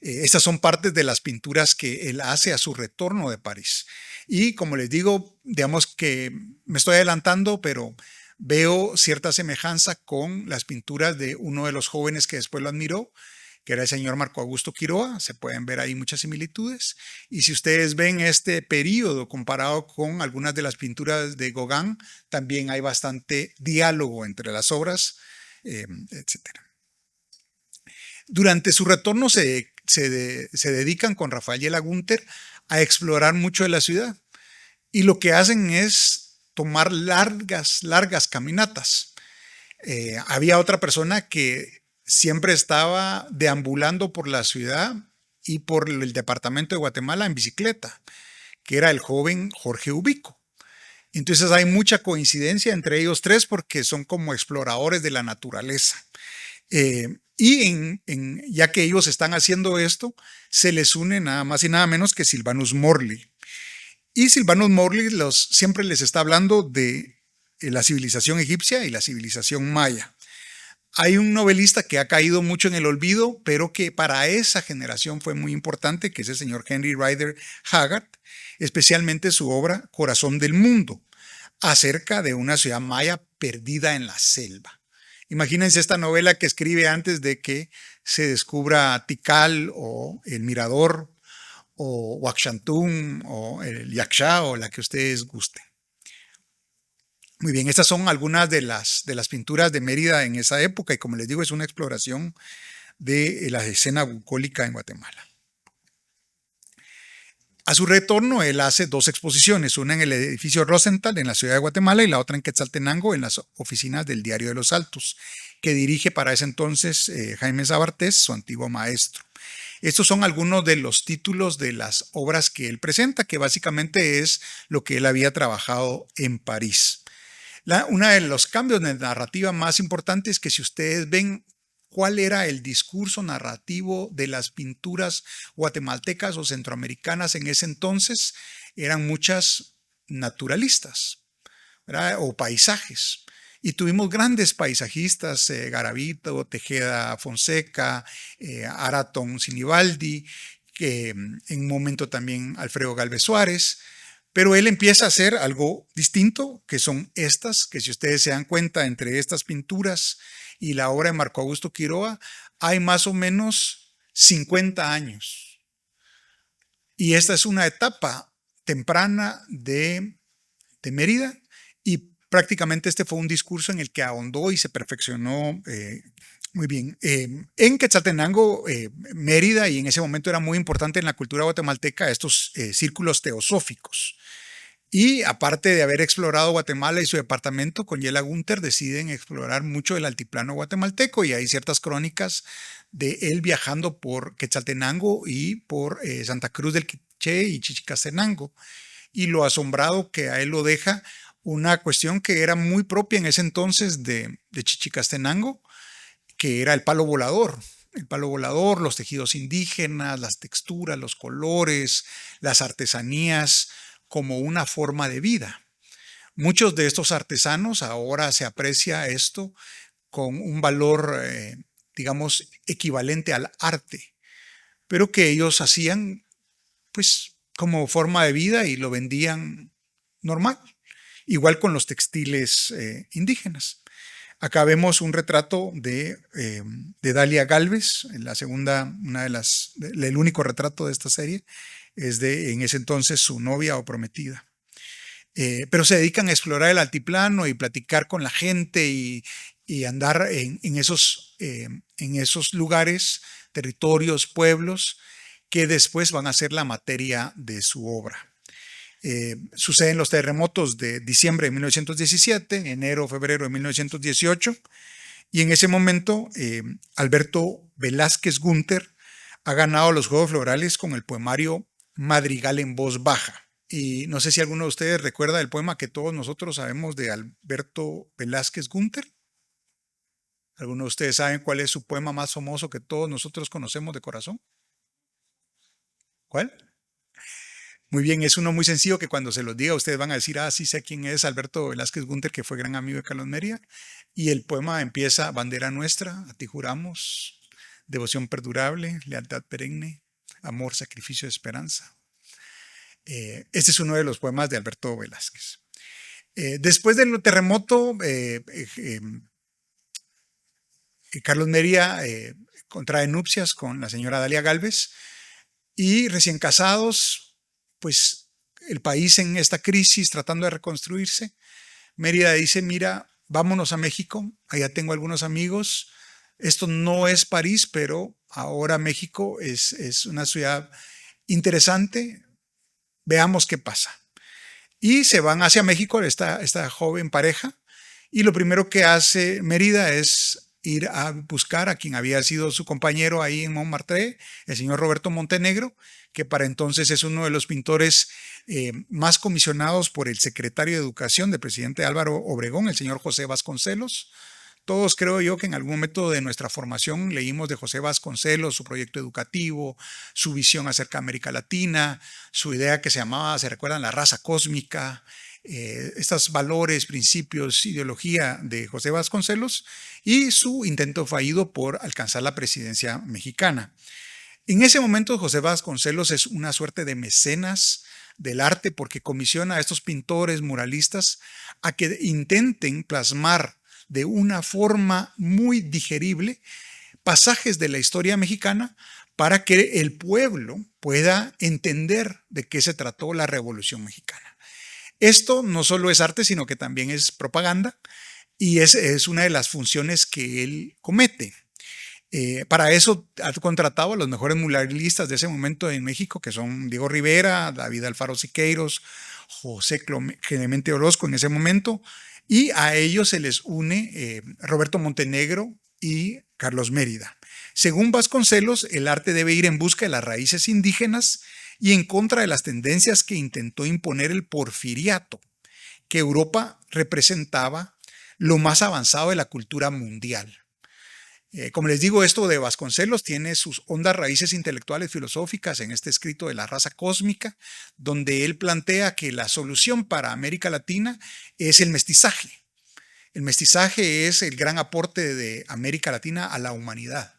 Estas son partes de las pinturas que él hace a su retorno de París. Y como les digo, digamos que me estoy adelantando, pero veo cierta semejanza con las pinturas de uno de los jóvenes que después lo admiró, que era el señor Marco Augusto Quiroa. Se pueden ver ahí muchas similitudes. Y si ustedes ven este periodo comparado con algunas de las pinturas de Gauguin, también hay bastante diálogo entre las obras, etc. Durante su retorno se dedican con Rafael Yela Gunter a explorar mucho de la ciudad. Y lo que hacen es tomar largas caminatas. Había otra persona que siempre estaba deambulando por la ciudad y por el departamento de Guatemala en bicicleta, que era el joven Jorge Ubico. Entonces hay mucha coincidencia entre ellos tres porque son como exploradores de la naturaleza. Ya que ellos están haciendo esto, se les une nada más y nada menos que Silvanus Morley. Y Silvanus Morley siempre les está hablando de la civilización egipcia y la civilización maya. Hay un novelista que ha caído mucho en el olvido, pero que para esa generación fue muy importante, que es el señor Henry Rider Haggard, especialmente su obra Corazón del Mundo, acerca de una ciudad maya perdida en la selva. Imagínense esta novela que escribe antes de que se descubra Tikal o el Mirador o Huacchantún o el Yaxchá o la que ustedes gusten. Muy bien, estas son algunas de las pinturas de Mérida en esa época y como les digo es una exploración de la escena bucólica en Guatemala. A su retorno, él hace dos exposiciones, una en el edificio Rosenthal en la ciudad de Guatemala y la otra en Quetzaltenango en las oficinas del Diario de los Altos, que dirige para ese entonces Jaime Sabartés, su antiguo maestro. Estos son algunos de los títulos de las obras que él presenta, que básicamente es lo que él había trabajado en París. Uno de los cambios de narrativa más importantes es que si ustedes ven cuál era el discurso narrativo de las pinturas guatemaltecas o centroamericanas en ese entonces, eran muchas naturalistas, ¿verdad? O paisajes. Y tuvimos grandes paisajistas, Garavito, Tejeda Fonseca, Araton Sinibaldi, que en un momento también Alfredo Galvez Suárez. Pero él empieza a hacer algo distinto, que son estas, que si ustedes se dan cuenta, entre estas pinturas y la obra de Marco Augusto Quiroa, hay más o menos 50 años. Y esta es una etapa temprana de Mérida y prácticamente este fue un discurso en el que ahondó y se perfeccionó muy bien. En Quetzaltenango, Mérida, y en ese momento era muy importante en la cultura guatemalteca estos círculos teosóficos. Y aparte de haber explorado Guatemala y su departamento, con Yela Gunter deciden explorar mucho el altiplano guatemalteco y hay ciertas crónicas de él viajando por Quetzaltenango y por Santa Cruz del Quiché y Chichicastenango. Y lo asombrado que a él lo deja una cuestión que era muy propia en ese entonces de Chichicastenango, que era el palo volador. El palo volador, los tejidos indígenas, las texturas, los colores, las artesanías como una forma de vida. Muchos de estos artesanos, ahora se aprecia esto con un valor, digamos, equivalente al arte. pero que ellos hacían pues como forma de vida y lo vendían normal, igual con los textiles indígenas. Acá vemos un retrato de Dalia Galvez, la segunda, el único retrato de esta serie es de en ese entonces su novia o prometida. Pero se dedican a explorar el altiplano y platicar con la gente y andar en esos lugares, territorios, pueblos, que después van a ser la materia de su obra. Suceden los terremotos de diciembre de 1917, enero, febrero de 1918, y en ese momento Alberto Velázquez Gunter ha ganado los Juegos Florales con el poemario Madrigal en voz baja. Y no sé si alguno de ustedes recuerda el poema que todos nosotros sabemos de Alberto Velázquez Gunter. ¿Alguno de ustedes saben cuál es su poema más famoso que todos nosotros conocemos de corazón? ¿Cuál? Muy bien, es uno muy sencillo que cuando se los diga ustedes van a decir, ah, sí sé quién es Alberto Velázquez Gunter, que fue gran amigo de Carlos Mérida. Y el poema empieza, bandera nuestra, a ti juramos, devoción perdurable, lealtad perenne, amor, sacrificio, esperanza. Este es uno de los poemas de Alberto Velázquez. Después del terremoto, Carlos Mérida contrae nupcias con la señora Dalia Galvez y recién casados, pues el país en esta crisis tratando de reconstruirse, Mérida dice, mira, vámonos a México, allá tengo algunos amigos, esto no es París, pero ahora México es una ciudad interesante, veamos qué pasa. Y se van hacia México esta joven pareja y lo primero que hace Mérida es ir a buscar a quien había sido su compañero ahí en Montmartre, el señor Roberto Montenegro, que para entonces es uno de los pintores más comisionados por el secretario de Educación del presidente Álvaro Obregón, el señor José Vasconcelos. Todos creo yo que en algún momento de nuestra formación leímos de José Vasconcelos, su proyecto educativo, su visión acerca de América Latina, su idea que se llamaba, ¿se recuerdan? La raza cósmica, estos valores, principios, ideología de José Vasconcelos y su intento fallido por alcanzar la presidencia mexicana. En ese momento José Vasconcelos es una suerte de mecenas del arte porque comisiona a estos pintores muralistas a que intenten plasmar de una forma muy digerible pasajes de la historia mexicana para que el pueblo pueda entender de qué se trató la Revolución Mexicana. Esto no solo es arte, sino que también es propaganda y es una de las funciones que él comete. Para eso ha contratado a los mejores muralistas de ese momento en México, que son Diego Rivera, David Alfaro Siqueiros, José Clemente Orozco en ese momento, y a ellos se les une Roberto Montenegro y Carlos Mérida. Según Vasconcelos, el arte debe ir en busca de las raíces indígenas y en contra de las tendencias que intentó imponer el porfiriato, que Europa representaba lo más avanzado de la cultura mundial. Como les digo, esto de Vasconcelos tiene sus hondas raíces intelectuales filosóficas en este escrito de la raza cósmica, donde él plantea que la solución para América Latina es el mestizaje. El mestizaje es el gran aporte de América Latina a la humanidad.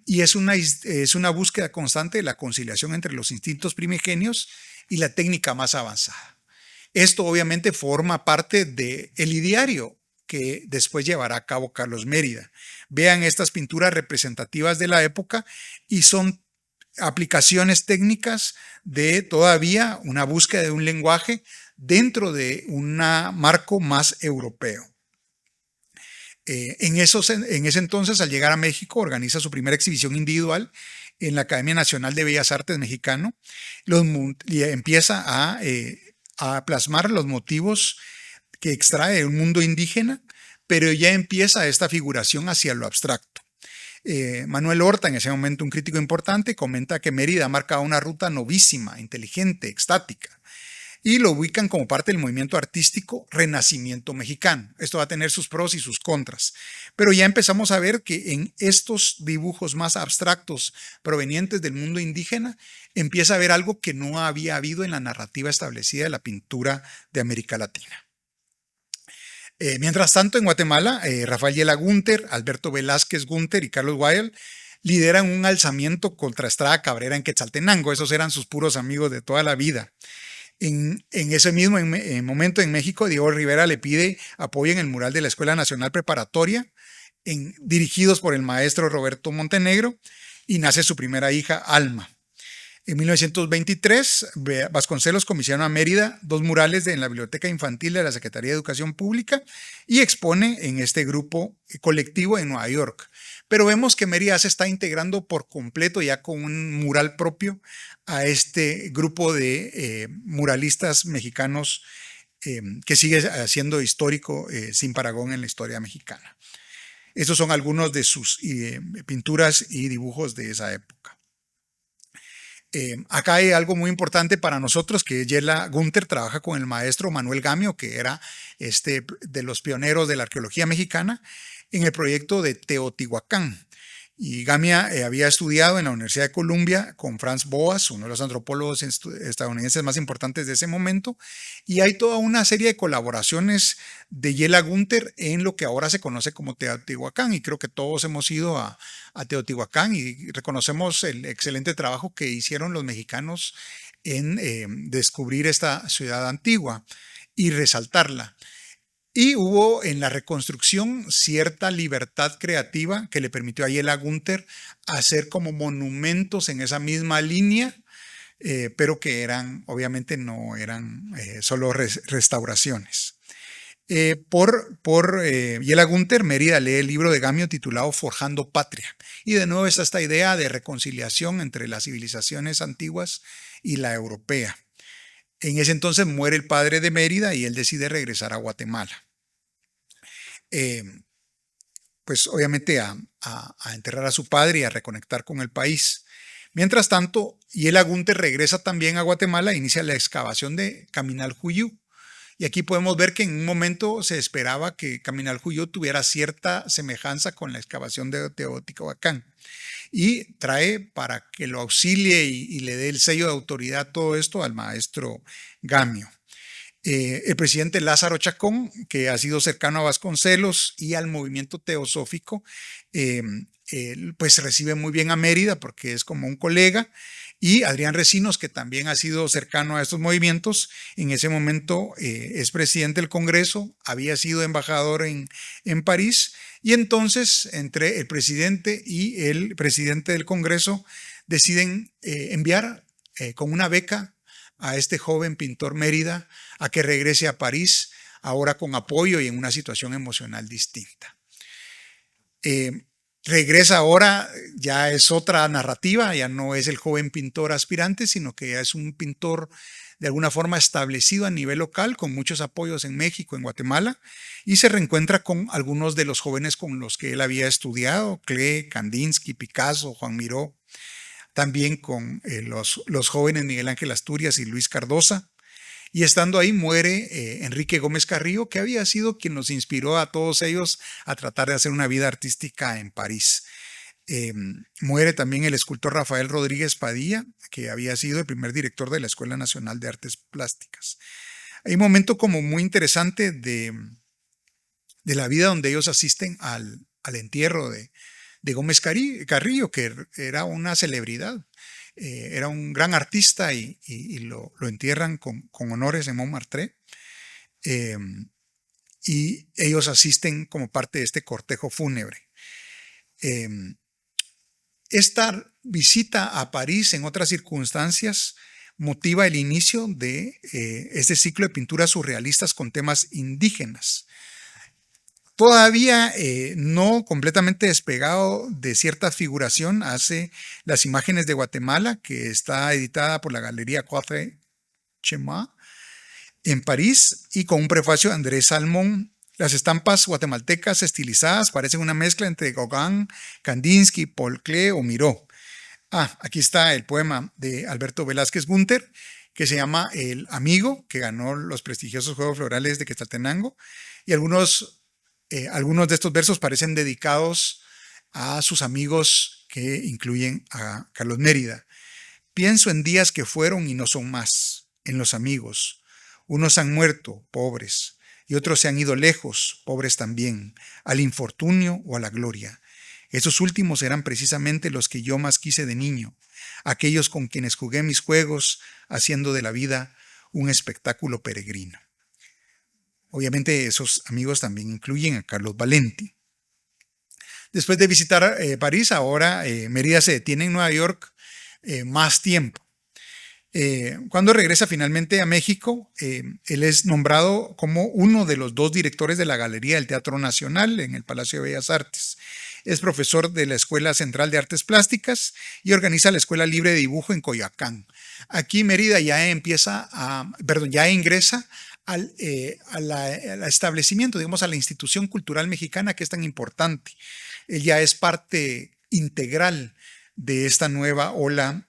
Y es una búsqueda constante de la conciliación entre los instintos primigenios y la técnica más avanzada. Esto obviamente forma parte del ideario que después llevará a cabo Carlos Mérida. Vean estas pinturas representativas de la época y son aplicaciones técnicas de todavía una búsqueda de un lenguaje dentro de un marco más europeo. En ese entonces, al llegar a México, organiza su primera exhibición individual en la Academia Nacional de Bellas Artes Mexicano y empieza a plasmar los motivos que extrae de un mundo indígena, pero ya empieza esta figuración hacia lo abstracto. Manuel Horta, en ese momento un crítico importante, comenta que Mérida marca una ruta novísima, inteligente, extática, y lo ubican como parte del movimiento artístico Renacimiento Mexicano. Esto va a tener sus pros y sus contras, pero ya empezamos a ver que en estos dibujos más abstractos provenientes del mundo indígena empieza a haber algo que no había habido en la narrativa establecida de la pintura de América Latina. Mientras tanto, en Guatemala, Rafael Yela Gunter, Alberto Velázquez Gunter y Carlos Weil lideran un alzamiento contra Estrada Cabrera en Quetzaltenango. Esos eran sus puros amigos de toda la vida. En ese mismo momento en México, Diego Rivera le pide apoyo en el mural de la Escuela Nacional Preparatoria, dirigidos por el maestro Roberto Montenegro, y nace su primera hija, Alma. En 1923, Vasconcelos comisiona a Mérida 2 murales en la Biblioteca Infantil de la Secretaría de Educación Pública y expone en este grupo colectivo en Nueva York. Pero vemos que Mérida se está integrando por completo ya con un mural propio a este grupo de muralistas mexicanos que sigue siendo histórico sin parangón en la historia mexicana. Estos son algunos de sus pinturas y dibujos de esa época. Acá hay algo muy importante para nosotros, que Yela Gunther trabaja con el maestro Manuel Gamio, que era de los pioneros de la arqueología mexicana, en el proyecto de Teotihuacán. Y Gamia había estudiado en la Universidad de Columbia con Franz Boas, uno de los antropólogos estadounidenses más importantes de ese momento, y hay toda una serie de colaboraciones de Yela Gunther en lo que ahora se conoce como Teotihuacán, y creo que todos hemos ido a Teotihuacán y reconocemos el excelente trabajo que hicieron los mexicanos en descubrir esta ciudad antigua y resaltarla. Y hubo en la reconstrucción cierta libertad creativa que le permitió a Yela Gunther hacer como monumentos en esa misma línea, pero que obviamente no eran solo restauraciones. Por Yela Gunther, Mérida lee el libro de Gamio titulado Forjando Patria. Y de nuevo está esta idea de reconciliación entre las civilizaciones antiguas y la europea. En ese entonces muere el padre de Mérida y él decide regresar a Guatemala. Pues obviamente a enterrar a su padre y a reconectar con el país. Mientras tanto, Yela Gunther regresa también a Guatemala e inicia la excavación de Caminal-Juyú. Y aquí podemos ver que en un momento se esperaba que Caminal-Juyú tuviera cierta semejanza con la excavación de Teotihuacán. Y trae para que lo auxilie y le dé el sello de autoridad todo esto al maestro Gamio. El presidente Lázaro Chacón, que ha sido cercano a Vasconcelos y al movimiento teosófico, pues recibe muy bien a Mérida porque es como un colega, y Adrián Recinos, que también ha sido cercano a estos movimientos, en ese momento es presidente del Congreso, había sido embajador en París, y entonces entre el presidente y el presidente del Congreso deciden enviar con una beca a este joven pintor Mérida a que regrese a París, ahora con apoyo y en una situación emocional distinta. Regresa ahora, ya es otra narrativa, ya no es el joven pintor aspirante, sino que ya es un pintor de alguna forma establecido a nivel local, con muchos apoyos en México, en Guatemala, y se reencuentra con algunos de los jóvenes con los que él había estudiado, Klee, Kandinsky, Picasso, Juan Miró, también con los jóvenes Miguel Ángel Asturias y Luis Cardosa. Y estando ahí muere Enrique Gómez Carrillo, que había sido quien nos inspiró a todos ellos a tratar de hacer una vida artística en París. Muere también el escultor Rafael Rodríguez Padilla, que había sido el primer director de la Escuela Nacional de Artes Plásticas. Hay un momento como muy interesante de la vida donde ellos asisten al entierro de Gómez Carrillo, que era una celebridad. Era un gran artista y lo entierran con honores en Montmartre. Y ellos asisten como parte de este cortejo fúnebre. Esta visita a París en otras circunstancias motiva el inicio de este ciclo de pinturas surrealistas con temas indígenas. Todavía no completamente despegado de cierta figuración, hace las imágenes de Guatemala, que está editada por la Galería Quatre Chemin en París, y con un prefacio de Andrés Salmón. Las estampas guatemaltecas estilizadas parecen una mezcla entre Gauguin, Kandinsky, Paul Klee o Miró. Aquí está el poema de Alberto Velázquez Gunther, que se llama El Amigo, que ganó los prestigiosos Juegos Florales de Quetzaltenango, y algunos de estos versos parecen dedicados a sus amigos, que incluyen a Carlos Mérida. Pienso en días que fueron y no son más, en los amigos. Unos han muerto, pobres, y otros se han ido lejos, pobres también, al infortunio o a la gloria. Esos últimos eran precisamente los que yo más quise de niño, aquellos con quienes jugué mis juegos, haciendo de la vida un espectáculo peregrino. Obviamente esos amigos también incluyen a Carlos Valenti. Después de visitar París, ahora Mérida se detiene en Nueva York más tiempo. Cuando regresa finalmente a México, él es nombrado como uno de los 2 directores de la Galería del Teatro Nacional en el Palacio de Bellas Artes. Es profesor de la Escuela Central de Artes Plásticas y organiza la Escuela Libre de Dibujo en Coyoacán. Aquí Mérida ya ingresa al establecimiento, digamos, a la institución cultural mexicana que es tan importante. Él ya es parte integral de esta nueva ola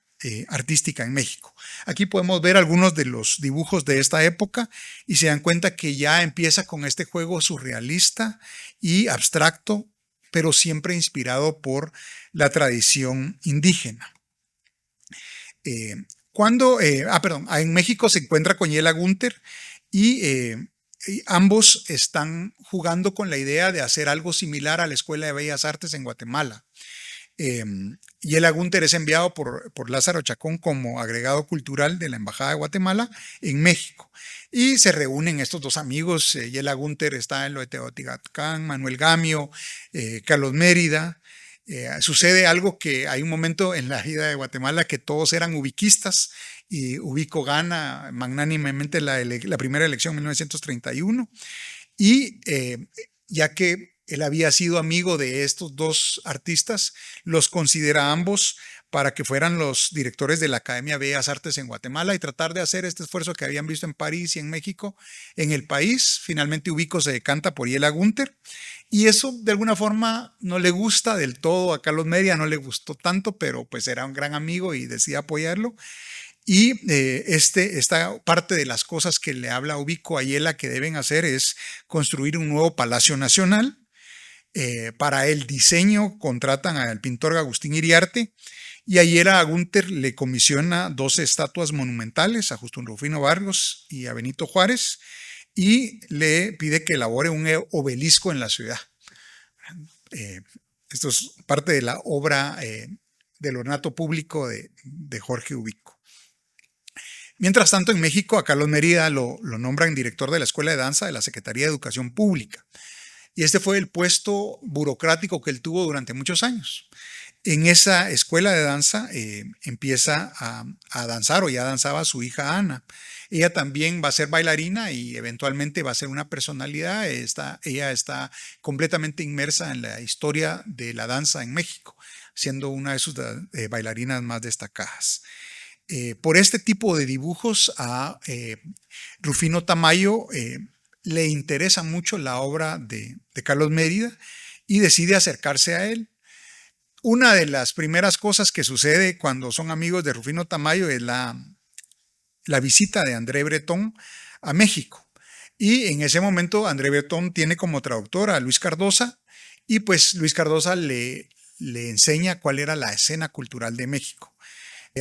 artística en México. Aquí podemos ver algunos de los dibujos de esta época y se dan cuenta que ya empieza con este juego surrealista y abstracto, pero siempre inspirado por la tradición indígena. En México se encuentra con Yela Gunther y ambos están jugando con la idea de hacer algo similar a la Escuela de Bellas Artes en Guatemala. Yela Gunther es enviado por Lázaro Chacón como agregado cultural de la Embajada de Guatemala en México. Y se reúnen estos 2 amigos. Yela Gunther está en lo de Teotihuacán, Manuel Gamio, Carlos Mérida. Sucede algo que hay un momento en la vida de Guatemala que todos eran ubiquistas y Ubico gana magnánimemente la primera elección en 1931 y ya que él había sido amigo de estos 2 artistas, los considera ambos para que fueran los directores de la Academia de Bellas Artes en Guatemala y tratar de hacer este esfuerzo que habían visto en París y en México en el país. Finalmente Ubico se decanta por Yela Gunther y eso de alguna forma no le gusta del todo a Carlos Mérida, no le gustó tanto, pero pues era un gran amigo y decide apoyarlo. Y esta parte de las cosas que le habla Ubico a Yela que deben hacer es construir un nuevo Palacio Nacional. Para el diseño contratan al pintor Agustín Iriarte y a Yela Gunther le comisiona 12 estatuas monumentales a Justo Rufino Barrios y a Benito Juárez y le pide que elabore un obelisco en la ciudad. Esto es parte de la obra del ornato público de Jorge Ubico. Mientras tanto, en México, a Carlos Mérida lo nombran director de la Escuela de Danza de la Secretaría de Educación Pública. Y este fue el puesto burocrático que él tuvo durante muchos años. En esa escuela de danza empieza a danzar, o ya danzaba su hija Ana. Ella también va a ser bailarina y eventualmente va a ser una personalidad. Ella está completamente inmersa en la historia de la danza en México, siendo una de sus bailarinas más destacadas. Por este tipo de dibujos a Rufino Tamayo le interesa mucho la obra de Carlos Mérida y decide acercarse a él. Una de las primeras cosas que sucede cuando son amigos de Rufino Tamayo es la visita de André Breton a México. Y en ese momento André Breton tiene como traductor a Luis Cardosa y pues Luis Cardosa le enseña cuál era la escena cultural de México.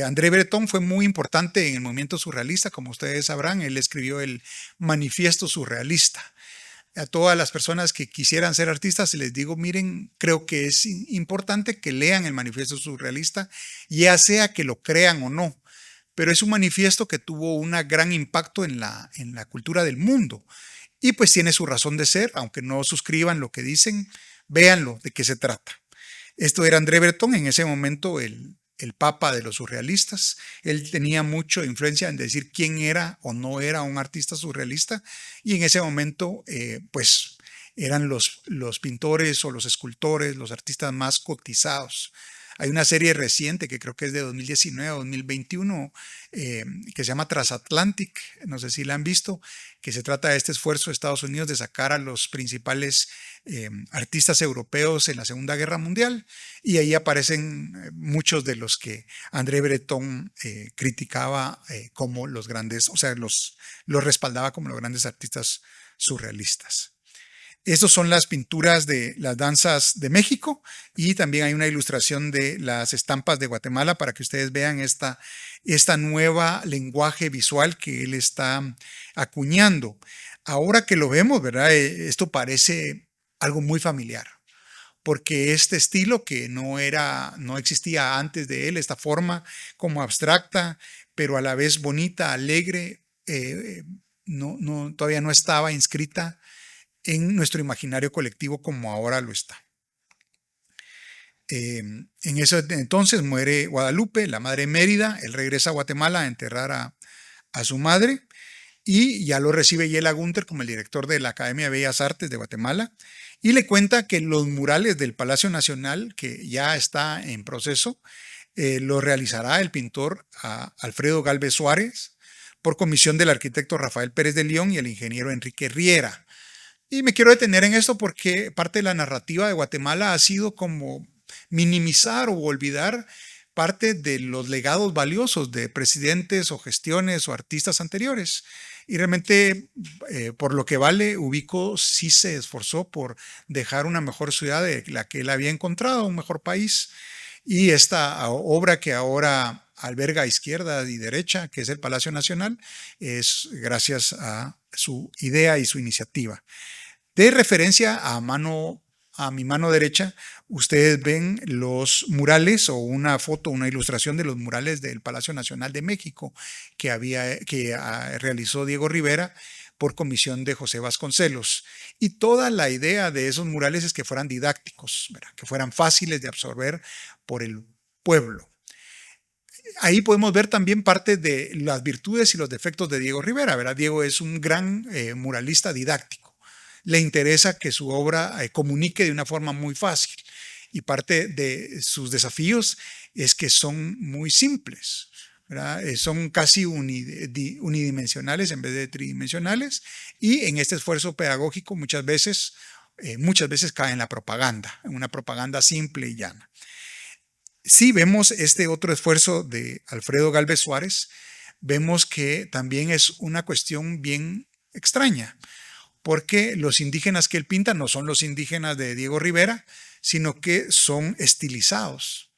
André Breton fue muy importante en el movimiento surrealista, como ustedes sabrán, él escribió el Manifiesto Surrealista. A todas las personas que quisieran ser artistas les digo, miren, creo que es importante que lean el Manifiesto Surrealista, ya sea que lo crean o no, pero es un manifiesto que tuvo un gran impacto en la cultura del mundo y pues tiene su razón de ser, aunque no suscriban lo que dicen, véanlo de qué se trata. Esto era André Breton, en ese momento el papa de los surrealistas. Él tenía mucha influencia en decir quién era o no era un artista surrealista y en ese momento pues eran los pintores o los escultores, los artistas más cotizados. Hay una serie reciente que creo que es de 2019 o 2021 que se llama Transatlantic, no sé si la han visto, que se trata de este esfuerzo de Estados Unidos de sacar a los principales artistas europeos en la Segunda Guerra Mundial y ahí aparecen muchos de los que André Breton criticaba como los grandes, o sea, los respaldaba como los grandes artistas surrealistas. Estas son las pinturas de las danzas de México y también hay una ilustración de las estampas de Guatemala para que ustedes vean esta nueva lenguaje visual que él está acuñando. Ahora que lo vemos, ¿verdad? Esto parece algo muy familiar, porque este estilo que no existía antes de él, esta forma como abstracta, pero a la vez bonita, alegre, todavía no estaba inscrita en nuestro imaginario colectivo como ahora lo está. En ese entonces muere Guadalupe, la madre Mérida. Él regresa a Guatemala a enterrar a su madre y ya lo recibe Yela Gunter como el director de la Academia de Bellas Artes de Guatemala y le cuenta que los murales del Palacio Nacional, que ya está en proceso, lo realizará el pintor Alfredo Galvez Suárez por comisión del arquitecto Rafael Pérez de León y el ingeniero Enrique Riera. Y me quiero detener en esto porque parte de la narrativa de Guatemala ha sido como minimizar o olvidar parte de los legados valiosos de presidentes o gestiones o artistas anteriores. Y realmente, por lo que vale, Ubico sí se esforzó por dejar una mejor ciudad de la que él había encontrado, un mejor país. Y esta obra que ahora alberga a izquierda y derecha, que es el Palacio Nacional, es gracias a su idea y su iniciativa. De referencia a mi mano derecha, ustedes ven los murales o una foto, una ilustración de los murales del Palacio Nacional de México que realizó Diego Rivera por comisión de José Vasconcelos. Y toda la idea de esos murales es que fueran didácticos, ¿verdad? Que fueran fáciles de absorber por el pueblo. Ahí podemos ver también parte de las virtudes y los defectos de Diego Rivera, ¿verdad? Diego es un gran muralista didáctico. Le interesa que su obra comunique de una forma muy fácil y parte de sus desafíos es que son muy simples, ¿verdad? Son casi unidimensionales en vez de tridimensionales y en este esfuerzo pedagógico muchas veces cae en la propaganda, en una propaganda simple y llana. Si vemos este otro esfuerzo de Alfredo Galvez Suárez, vemos que también es una cuestión bien extraña, porque los indígenas que él pinta no son los indígenas de Diego Rivera, sino que son estilizados.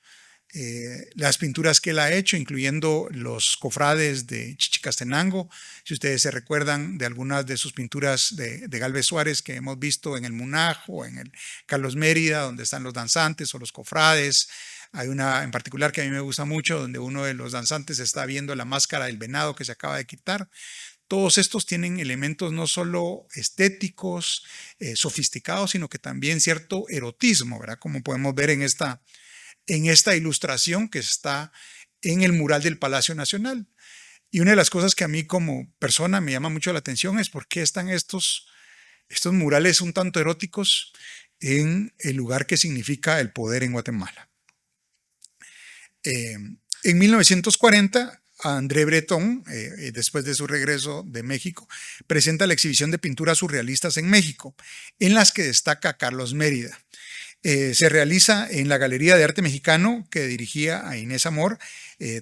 Las pinturas que él ha hecho, incluyendo los cofrades de Chichicastenango, si ustedes se recuerdan de algunas de sus pinturas de Galvez Suárez que hemos visto en el Munaj o en el Carlos Mérida, donde están los danzantes o los cofrades. Hay una en particular que a mí me gusta mucho, donde uno de los danzantes está viendo la máscara del venado que se acaba de quitar. Todos estos tienen elementos no solo estéticos, sofisticados, sino que también cierto erotismo, ¿verdad? Como podemos ver en esta ilustración que está en el mural del Palacio Nacional. Y una de las cosas que a mí como persona me llama mucho la atención es por qué están estos murales un tanto eróticos en el lugar que significa el poder en Guatemala. En 1940, André Breton, después de su regreso de México, presenta la exhibición de pinturas surrealistas en México, en las que destaca Carlos Mérida. Se realiza en la Galería de Arte Mexicano que dirigía a Inés Amor,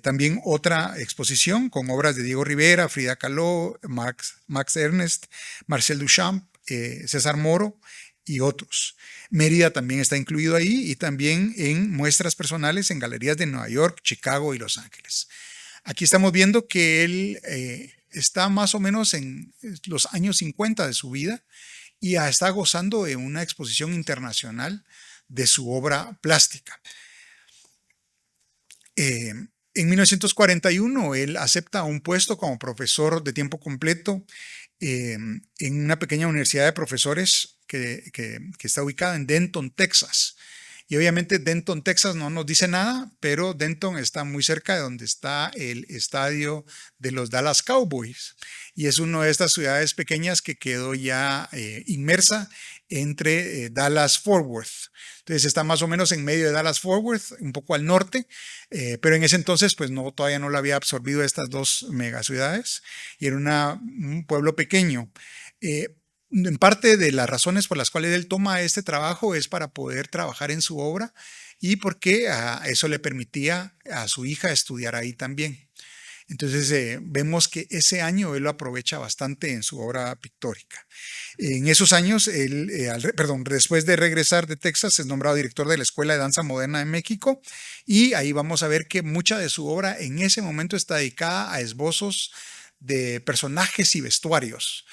también otra exposición con obras de Diego Rivera, Frida Kahlo, Max Ernst, Marcel Duchamp, César Moro y otros. Mérida también está incluido ahí y también en muestras personales en galerías de Nueva York, Chicago y Los Ángeles. Aquí estamos viendo que él está más o menos en los años 50 de su vida y está gozando de una exposición internacional de su obra plástica. En 1941 él acepta un puesto como profesor de tiempo completo en una pequeña universidad de profesores que está ubicada en Denton, Texas. Y obviamente Denton, Texas no nos dice nada, pero Denton está muy cerca de donde está el estadio de los Dallas Cowboys. Y es una de estas ciudades pequeñas que quedó ya inmersa entre Dallas-Fort Worth. Entonces está más o menos en medio de Dallas-Fort Worth, un poco al norte, pero en ese entonces pues todavía no lo había absorbido estas dos megaciudades y era un pueblo pequeño. En parte de las razones por las cuales él toma este trabajo es para poder trabajar en su obra y porque eso le permitía a su hija estudiar ahí también. Entonces vemos que ese año él lo aprovecha bastante en su obra pictórica. En esos años, después de regresar de Texas, es nombrado director de la Escuela de Danza Moderna de México y ahí vamos a ver que mucha de su obra en ese momento está dedicada a esbozos de personajes y vestuarios.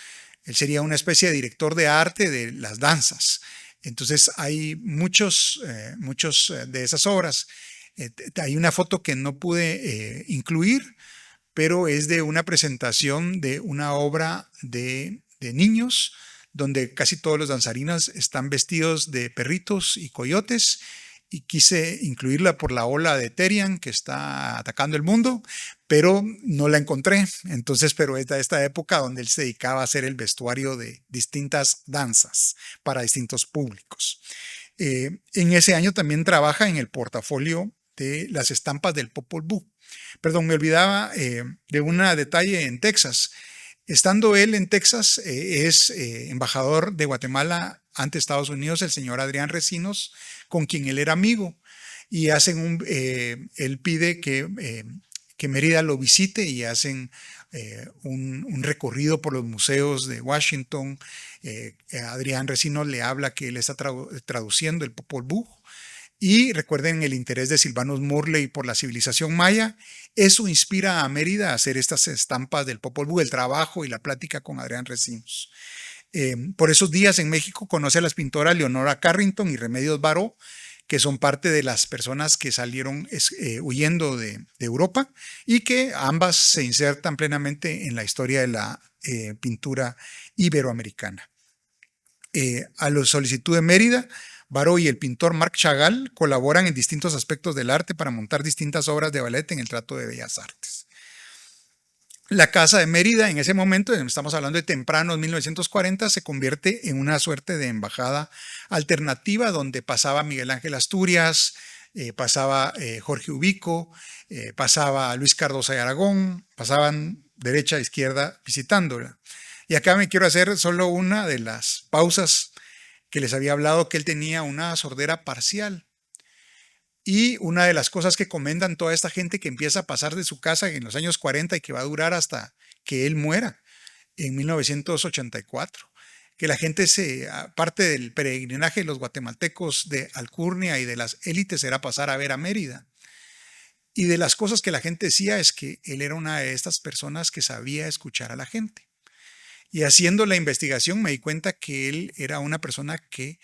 Él sería una especie de director de arte de las danzas. Entonces hay muchos de esas obras. Hay una foto que no pude incluir, pero es de una presentación de una obra de niños, donde casi todos los danzarinos están vestidos de perritos y coyotes, y quise incluirla por la ola de Terian que está atacando el mundo, pero no la encontré. Entonces, pero es de esta época donde él se dedicaba a hacer el vestuario de distintas danzas para distintos públicos. En ese año también trabaja en el portafolio de las estampas del Popol Vuh. Perdón, me olvidaba de un detalle en Texas. Estando él en Texas, es embajador de Guatemala ante Estados Unidos, el señor Adrián Recinos, con quien él era amigo. Y él pide que Mérida lo visite y hacen un recorrido por los museos de Washington. Adrián Recinos le habla que él está traduciendo el Popol Vuh. Y recuerden el interés de Sylvanus Morley por la civilización maya. Eso inspira a Mérida a hacer estas estampas del Popol Vuh, el trabajo y la plática con Adrián Recinos. Por esos días en México conoce a las pintoras Leonora Carrington y Remedios Varo, que son parte de las personas que salieron huyendo de Europa y que ambas se insertan plenamente en la historia de la pintura iberoamericana. A la solicitud de Mérida, Baró y el pintor Marc Chagall colaboran en distintos aspectos del arte para montar distintas obras de ballet en el Teatro de Bellas Artes. La Casa de Mérida, en ese momento, estamos hablando de tempranos 1940, se convierte en una suerte de embajada alternativa donde pasaba Miguel Ángel Asturias, pasaba Jorge Ubico, pasaba Luis Cardosa de Aragón, pasaban derecha e izquierda visitándola. Y acá me quiero hacer solo una de las pausas que les había hablado, que él tenía una sordera parcial. Y una de las cosas que comentan toda esta gente que empieza a pasar de su casa en los años 40 y que va a durar hasta que él muera en 1984, que la gente parte del peregrinaje de los guatemaltecos de alcurnia y de las élites era pasar a ver a Mérida. Y de las cosas que la gente decía es que él era una de estas personas que sabía escuchar a la gente. Y haciendo la investigación me di cuenta que él era una persona que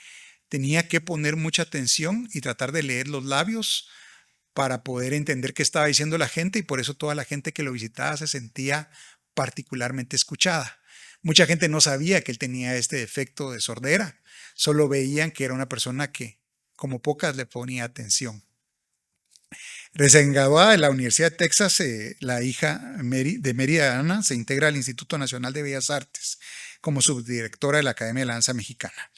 tenía que poner mucha atención y tratar de leer los labios para poder entender qué estaba diciendo la gente, y por eso toda la gente que lo visitaba se sentía particularmente escuchada. Mucha gente no sabía que él tenía este defecto de sordera, solo veían que era una persona que, como pocas, le ponía atención. Recién graduada de la Universidad de Texas, la hija de Mérida, Ana, se integra al Instituto Nacional de Bellas Artes como subdirectora de la Academia de la Danza Mexicana.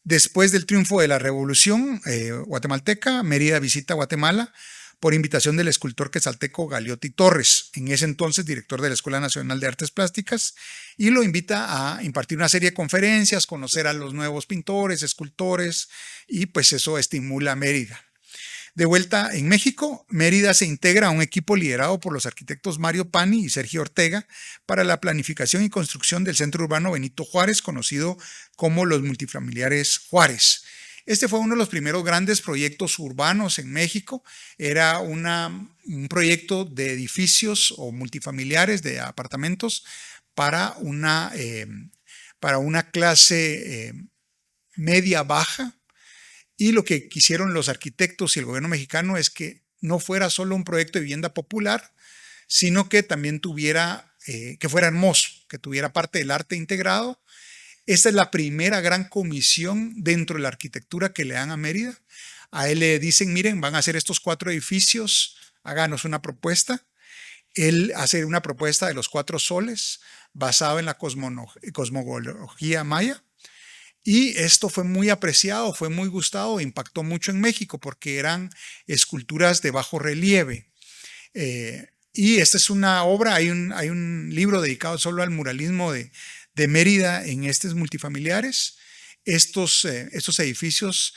Después del triunfo de la Revolución guatemalteca, Mérida visita Guatemala por invitación del escultor quetzalteco Galeotti Torres, en ese entonces director de la Escuela Nacional de Artes Plásticas, y lo invita a impartir una serie de conferencias, conocer a los nuevos pintores, escultores, y pues eso estimula a Mérida. De vuelta en México, Mérida se integra a un equipo liderado por los arquitectos Mario Pani y Sergio Ortega para la planificación y construcción del centro urbano Benito Juárez, conocido como los multifamiliares Juárez. Este fue uno de los primeros grandes proyectos urbanos en México. Era un proyecto de edificios o multifamiliares de apartamentos para una clase media-baja. Y lo que quisieron los arquitectos y el gobierno mexicano es que no fuera solo un proyecto de vivienda popular, sino que también que fuera hermoso, que tuviera parte del arte integrado. Esta es la primera gran comisión dentro de la arquitectura que le dan a Mérida. A él le dicen, miren, van a hacer estos 4 edificios, háganos una propuesta. Él hace una propuesta de los 4 soles basado en la cosmología maya. Y esto fue muy apreciado, fue muy gustado, impactó mucho en México porque eran esculturas de bajo relieve. Y esta es una obra, hay un libro dedicado solo al muralismo de Mérida en estos multifamiliares. Estos edificios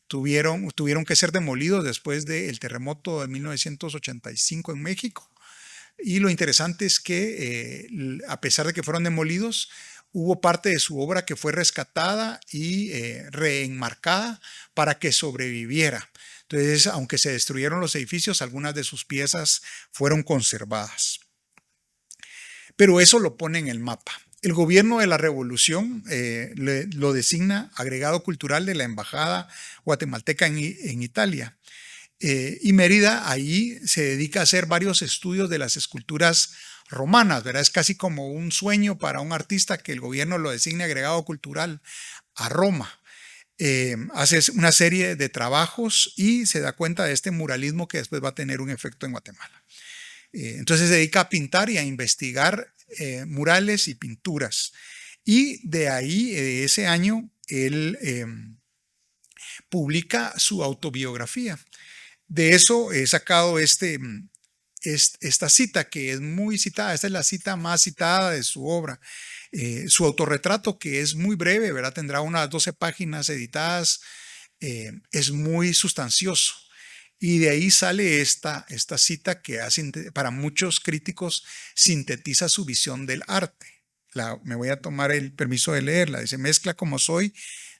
tuvieron que ser demolidos después del terremoto de 1985 en México. Y lo interesante es que a pesar de que fueron demolidos, hubo parte de su obra que fue rescatada y reenmarcada para que sobreviviera. Entonces, aunque se destruyeron los edificios, algunas de sus piezas fueron conservadas. Pero eso lo pone en el mapa. El gobierno de la revolución lo designa agregado cultural de la embajada guatemalteca en Italia. Y Mérida ahí se dedica a hacer varios estudios de las esculturas romanas, ¿verdad? Es casi como un sueño para un artista que el gobierno lo designe agregado cultural a Roma. Hace una serie de trabajos y se da cuenta de este muralismo que después va a tener un efecto en Guatemala. Entonces se dedica a pintar y a investigar murales y pinturas. Y de ahí, ese año, él publica su autobiografía. De eso he sacado esta cita que es muy citada. Esta es la cita más citada de su obra. Su autorretrato, que es muy breve, ¿verdad? Tendrá unas 12 páginas editadas, es muy sustancioso. Y de ahí sale esta cita que para muchos críticos sintetiza su visión del arte. Me voy a tomar el permiso de leerla. Dice: mezcla como soy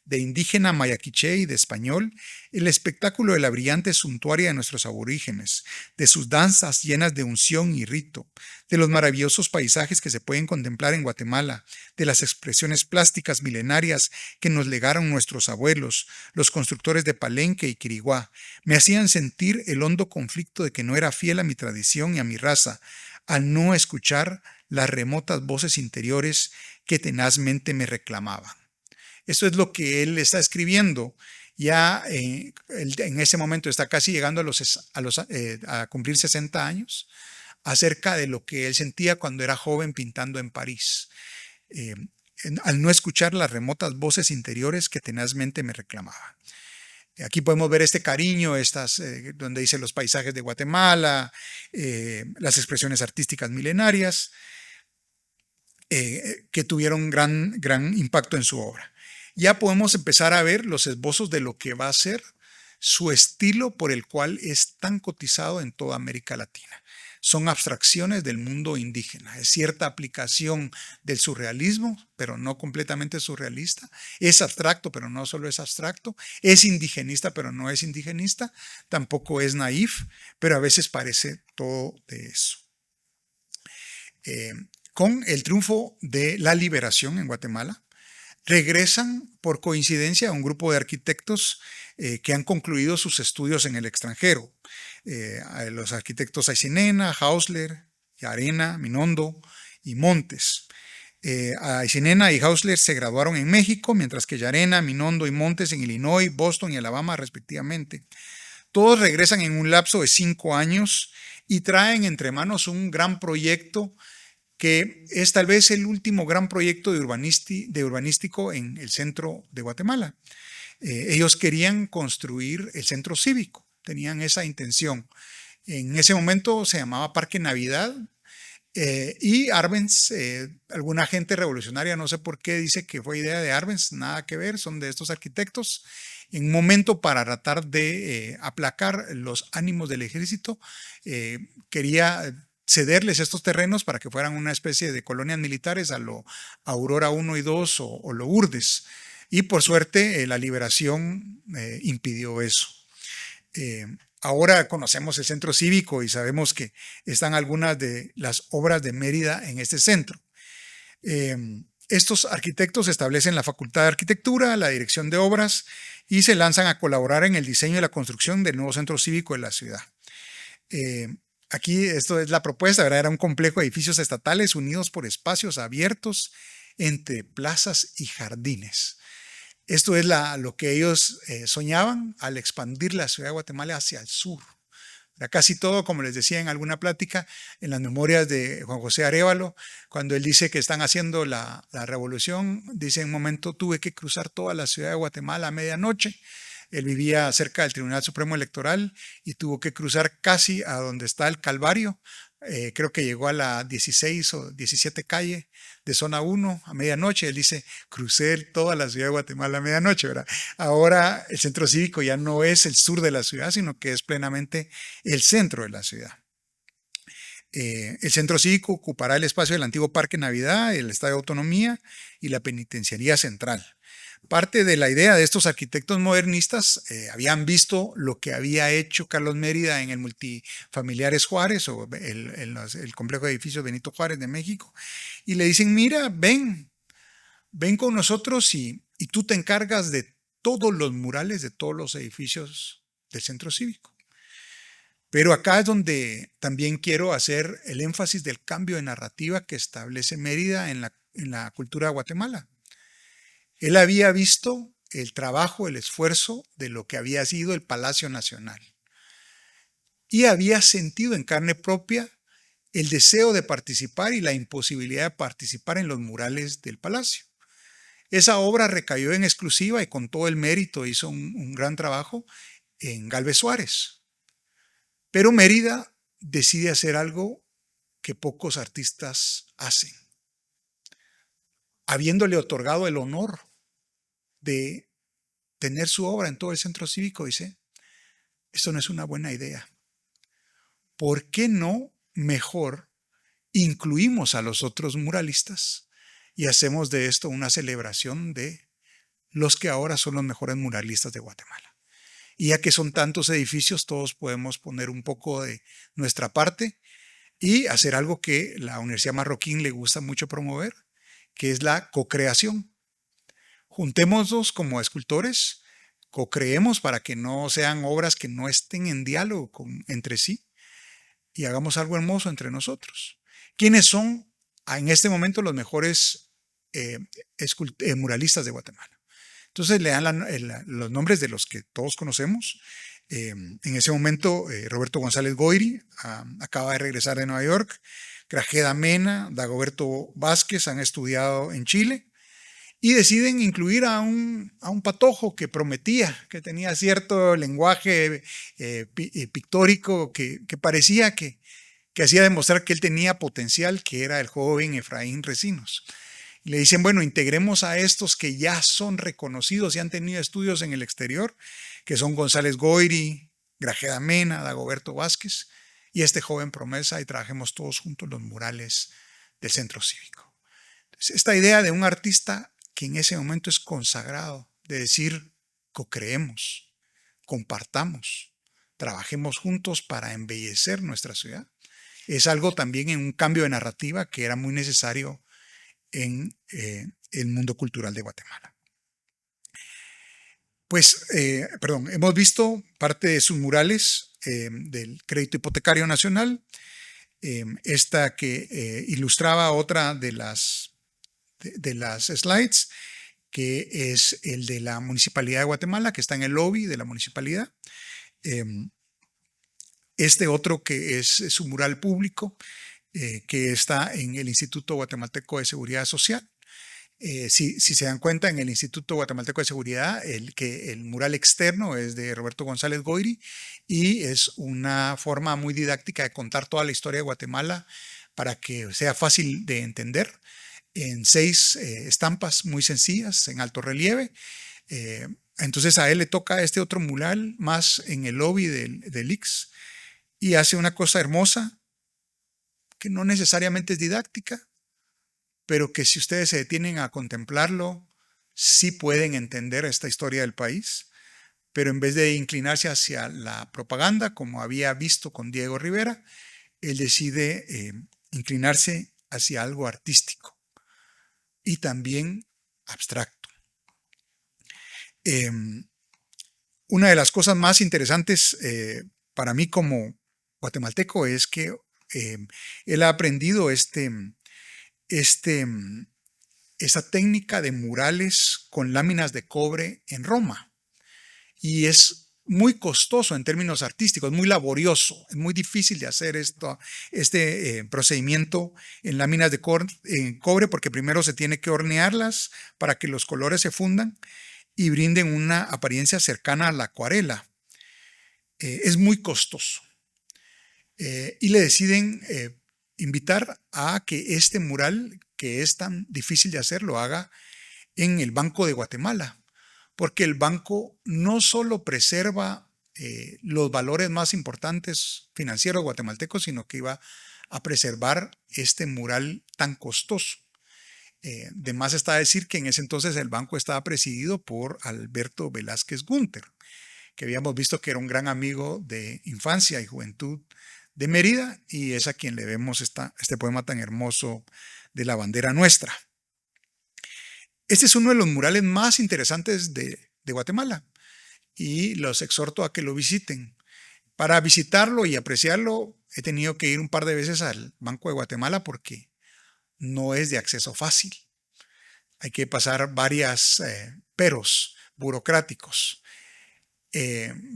de indígena mayaquiche y de español, el espectáculo de la brillante suntuaria de nuestros aborígenes, de sus danzas llenas de unción y rito, de los maravillosos paisajes que se pueden contemplar en Guatemala, de las expresiones plásticas milenarias que nos legaron nuestros abuelos, los constructores de Palenque y Quiriguá, me hacían sentir el hondo conflicto de que no era fiel a mi tradición y a mi raza, al no escuchar las remotas voces interiores que tenazmente me reclamaban. Eso es lo que él está escribiendo. Ya en ese momento está casi llegando a cumplir 60 años, acerca de lo que él sentía cuando era joven pintando en París, al no escuchar las remotas voces interiores que tenazmente me reclamaban. Aquí podemos ver este cariño, donde dice los paisajes de Guatemala, las expresiones artísticas milenarias, que tuvieron gran impacto en su obra. Ya podemos empezar a ver los esbozos de lo que va a ser su estilo, por el cual es tan cotizado en toda América Latina. Son abstracciones del mundo indígena, es cierta aplicación del surrealismo, pero no completamente surrealista. Es abstracto, pero no solo es abstracto. Es indigenista, pero no es indigenista. Tampoco es naif, pero a veces parece todo de eso. Con el triunfo de la liberación en Guatemala, regresan por coincidencia a un grupo de arquitectos que han concluido sus estudios en el extranjero. Los arquitectos Aycinena, Hausler, Arena, Minondo y Montes. Aycinena y Hausler se graduaron en México, mientras que Llarena, Minondo y Montes en Illinois, Boston y Alabama respectivamente. Todos regresan en un lapso de 5 años y traen entre manos un gran proyecto que es tal vez el último gran proyecto de urbanístico en el centro de Guatemala. Ellos querían construir el centro cívico, tenían esa intención. En ese momento se llamaba Parque Navidad, y Arbenz, alguna gente revolucionaria, no sé por qué, dice que fue idea de Arbenz, nada que ver, son de estos arquitectos. En un momento, para tratar de aplacar los ánimos del ejército, quería cederles estos terrenos para que fueran una especie de colonias militares a lo Aurora 1 y 2 o lo Urdes. Y por suerte la liberación impidió eso. Ahora conocemos el centro cívico y sabemos que están algunas de las obras de Mérida en este centro. Estos arquitectos establecen la Facultad de Arquitectura, la Dirección de Obras y se lanzan a colaborar en el diseño y la construcción del nuevo centro cívico de la ciudad. Aquí esto es la propuesta, ¿verdad? Era un complejo de edificios estatales unidos por espacios abiertos entre plazas y jardines. Esto es lo que ellos soñaban al expandir la ciudad de Guatemala hacia el sur. Casi todo, como les decía en alguna plática, en las memorias de Juan José Arévalo, cuando él dice que están haciendo la revolución, dice: en un momento tuve que cruzar toda la ciudad de Guatemala a medianoche. Él vivía cerca del Tribunal Supremo Electoral y tuvo que cruzar casi a donde está el Calvario. Creo que llegó a la 16 o 17 calle de zona 1 a medianoche. Él dice: crucé toda la ciudad de Guatemala a medianoche, ¿verdad? Ahora el centro cívico ya no es el sur de la ciudad, sino que es plenamente el centro de la ciudad. El centro cívico ocupará el espacio del antiguo Parque Navidad, el Estadio de Autonomía y la Penitenciaría Central. Parte de la idea de estos arquitectos modernistas habían visto lo que había hecho Carlos Mérida en el Multifamiliares Juárez o el complejo de edificios Benito Juárez de México y le dicen, mira, ven con nosotros y tú te encargas de todos los murales de todos los edificios del centro cívico. Pero acá es donde también quiero hacer el énfasis del cambio de narrativa que establece Mérida en la cultura de Guatemala. Él había visto el trabajo, el esfuerzo de lo que había sido el Palacio Nacional y había sentido en carne propia el deseo de participar y la imposibilidad de participar en los murales del palacio. Esa obra recayó en exclusiva y con todo el mérito hizo un gran trabajo en Galvez Suárez. Pero Mérida decide hacer algo que pocos artistas hacen. Habiéndole otorgado el honor de tener su obra en todo el centro cívico, dice, esto no es una buena idea. ¿Por qué no mejor incluimos a los otros muralistas y hacemos de esto una celebración de los que ahora son los mejores muralistas de Guatemala? Y ya que son tantos edificios, todos podemos poner un poco de nuestra parte y hacer algo que la Universidad Marroquín le gusta mucho promover, que es la co-creación. Juntémonos como escultores, co-creemos para que no sean obras que no estén en diálogo entre sí y hagamos algo hermoso entre nosotros. ¿Quiénes son en este momento los mejores muralistas de Guatemala? Entonces le dan los nombres de los que todos conocemos. En ese momento, Roberto González Goyri acaba de regresar de Nueva York. Grajeda Mena, Dagoberto Vázquez han estudiado en Chile y deciden incluir a un patojo que prometía, que tenía cierto lenguaje pictórico que parecía que hacía demostrar que él tenía potencial, que era el joven Efraín Recinos. Le dicen, bueno, integremos a estos que ya son reconocidos y han tenido estudios en el exterior, que son González Goyri, Grajeda Mena, Dagoberto Vázquez, y este joven promesa, y trabajemos todos juntos los murales del centro cívico. Entonces, esta idea de un artista que en ese momento es consagrado, de decir, co-creemos, compartamos, trabajemos juntos para embellecer nuestra ciudad, es algo también en un cambio de narrativa que era muy necesario en el mundo cultural de Guatemala. Pues, hemos visto parte de sus murales del Crédito Hipotecario Nacional, esta que ilustraba otra de las slides, que es el de la Municipalidad de Guatemala, que está en el lobby de la municipalidad. Este otro que es su mural público, que está en el Instituto Guatemalteco de Seguridad Social. Si se dan cuenta, en el Instituto Guatemalteco de Seguridad, el mural externo es de Roberto González Goyri y es una forma muy didáctica de contar toda la historia de Guatemala para que sea fácil de entender en 6 estampas muy sencillas en alto relieve. Entonces a él le toca este otro mural más en el lobby del IX y hace una cosa hermosa que no necesariamente es didáctica, pero que si ustedes se detienen a contemplarlo, sí pueden entender esta historia del país, pero en vez de inclinarse hacia la propaganda, como había visto con Diego Rivera, él decide inclinarse hacia algo artístico y también abstracto. Una de las cosas más interesantes para mí como guatemalteco es que él ha aprendido esta técnica de murales con láminas de cobre en Roma. Y es muy costoso en términos artísticos, muy laborioso, es muy difícil de hacer este procedimiento en láminas de cobre porque primero se tiene que hornearlas para que los colores se fundan y brinden una apariencia cercana a la acuarela. Es muy costoso. Y le deciden invitar a que este mural, que es tan difícil de hacer, lo haga en el Banco de Guatemala, porque el banco no solo preserva los valores más importantes financieros guatemaltecos, sino que iba a preservar este mural tan costoso. De más está decir que en ese entonces el banco estaba presidido por Alberto Velázquez Gunther, que habíamos visto que era un gran amigo de infancia y juventud de Mérida, y es a quien le vemos este poema tan hermoso de la bandera nuestra. Este es uno de los murales más interesantes de Guatemala y los exhorto a que lo visiten. Para visitarlo y apreciarlo, he tenido que ir un par de veces al Banco de Guatemala porque no es de acceso fácil. Hay que pasar varias peros burocráticos.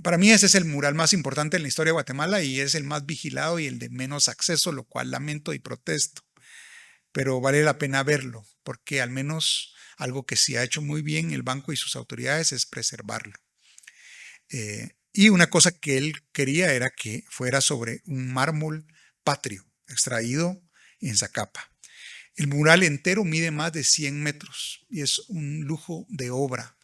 Para mí ese es el mural más importante en la historia de Guatemala y es el más vigilado y el de menos acceso, lo cual lamento y protesto. Pero vale la pena verlo, porque al menos algo que sí ha hecho muy bien el banco y sus autoridades es preservarlo. Y una cosa que él quería era que fuera sobre un mármol patrio, extraído en Zacapa. El mural entero mide más de 100 metros y es un lujo de obra.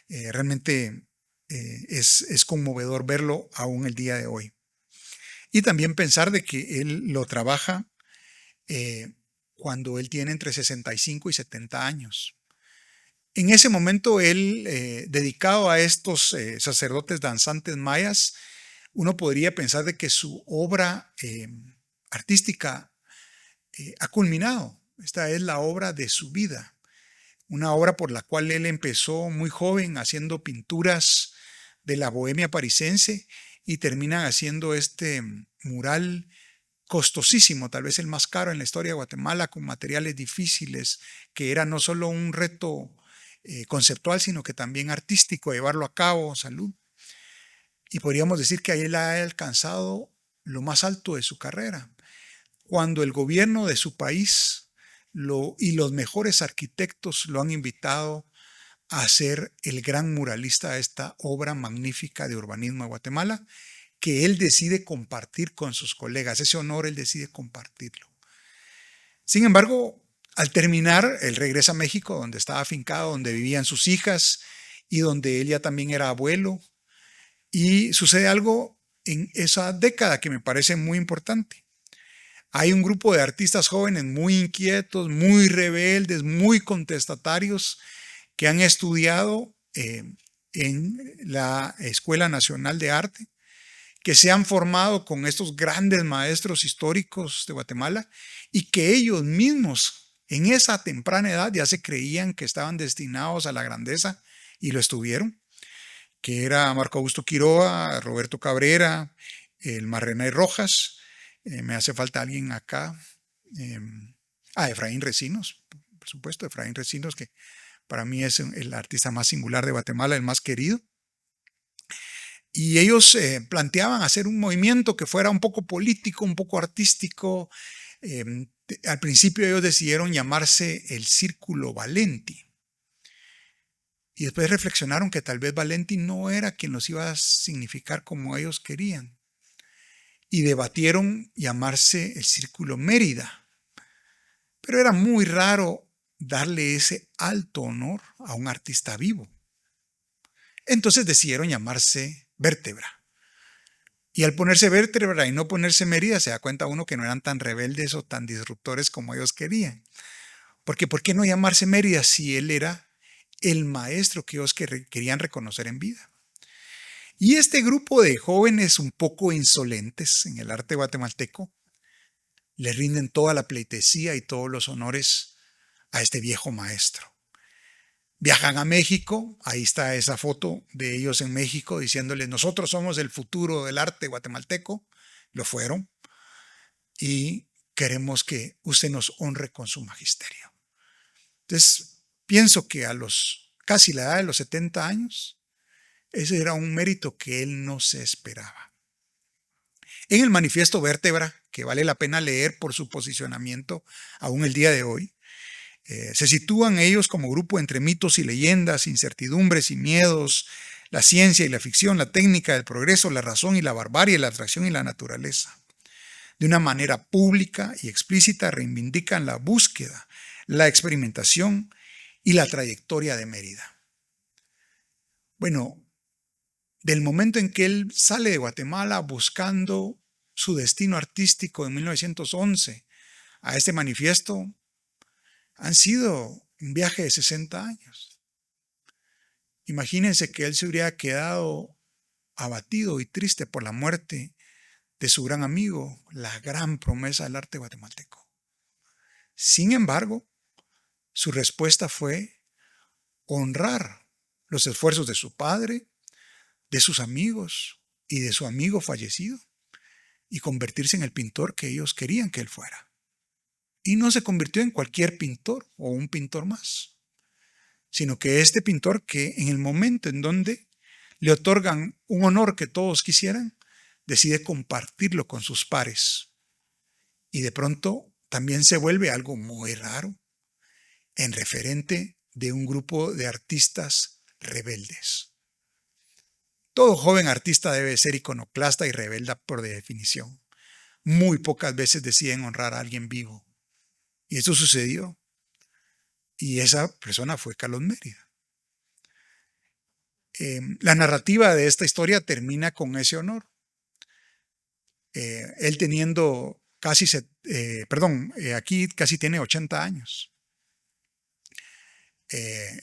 Realmente es conmovedor verlo aún el día de hoy. Y también pensar de que él lo trabaja cuando él tiene entre 65 y 70 años. En ese momento él, dedicado a estos sacerdotes danzantes mayas, uno podría pensar de que su obra artística ha culminado. Esta es la obra de su vida, una obra por la cual él empezó muy joven haciendo pinturas de la bohemia parisense y termina haciendo este mural costosísimo, tal vez el más caro en la historia de Guatemala, con materiales difíciles, que era no solo un reto conceptual, sino que también artístico, llevarlo a cabo, salud. Y podríamos decir que él ha alcanzado lo más alto de su carrera. Cuando el gobierno de su país y los mejores arquitectos lo han invitado a ser el gran muralista de esta obra magnífica de urbanismo de Guatemala, que él decide compartir con sus colegas. Ese honor él decide compartirlo. Sin embargo, al terminar, él regresa a México, donde estaba afincado, donde vivían sus hijas y donde él ya también era abuelo. Y sucede algo en esa década que me parece muy importante. Hay un grupo de artistas jóvenes muy inquietos, muy rebeldes, muy contestatarios, que han estudiado en la Escuela Nacional de Arte, que se han formado con estos grandes maestros históricos de Guatemala y que ellos mismos en esa temprana edad ya se creían que estaban destinados a la grandeza y lo estuvieron, que era Marco Augusto Quiroga, Roberto Cabrera, el Marrené Rojas, me hace falta alguien acá, Efraín Recinos, por supuesto, Efraín Recinos, que para mí es el artista más singular de Guatemala, el más querido. Y ellos planteaban hacer un movimiento que fuera un poco político, un poco artístico. Al principio ellos decidieron llamarse el Círculo Valenti. Y después reflexionaron que tal vez Valenti no era quien los iba a significar como ellos querían. Y debatieron llamarse el Círculo Mérida. Pero era muy raro darle ese alto honor a un artista vivo. Entonces decidieron llamarse Vértebra. Y al ponerse Vértebra y no ponerse Mérida, se da cuenta uno que no eran tan rebeldes o tan disruptores como ellos querían. Porque ¿por qué no llamarse Mérida si él era el maestro que ellos querían reconocer en vida? Y este grupo de jóvenes un poco insolentes en el arte guatemalteco le rinden toda la pleitesía y todos los honores a este viejo maestro. Viajan a México, ahí está esa foto de ellos en México diciéndoles: nosotros somos el futuro del arte guatemalteco. Lo fueron y queremos que usted nos honre con su magisterio. Entonces, pienso que a casi la edad de los 70 años, ese era un mérito que él no se esperaba. En el manifiesto Vértebra, que vale la pena leer por su posicionamiento aún el día de hoy, se sitúan ellos como grupo entre mitos y leyendas, incertidumbres y miedos, la ciencia y la ficción, la técnica, el progreso, la razón y la barbarie, la atracción y la naturaleza. De una manera pública y explícita reivindican la búsqueda, la experimentación y la trayectoria de Mérida. Bueno, del momento en que él sale de Guatemala buscando su destino artístico en 1911 a este manifiesto, Han sido un viaje de 60 años. Imagínense que él se hubiera quedado abatido y triste por la muerte de su gran amigo, la gran promesa del arte guatemalteco. Sin embargo, su respuesta fue honrar los esfuerzos de su padre, de sus amigos y de su amigo fallecido y convertirse en el pintor que ellos querían que él fuera. Y no se convirtió en cualquier pintor o un pintor más, sino que este pintor que en el momento en donde le otorgan un honor que todos quisieran, decide compartirlo con sus pares. Y de pronto también se vuelve algo muy raro en referente de un grupo de artistas rebeldes. Todo joven artista debe ser iconoclasta y rebelde por definición. Muy pocas veces deciden honrar a alguien vivo. Y eso sucedió. Y esa persona fue Carlos Mérida. La narrativa de esta historia termina con ese honor. Él teniendo aquí casi tiene 80 años.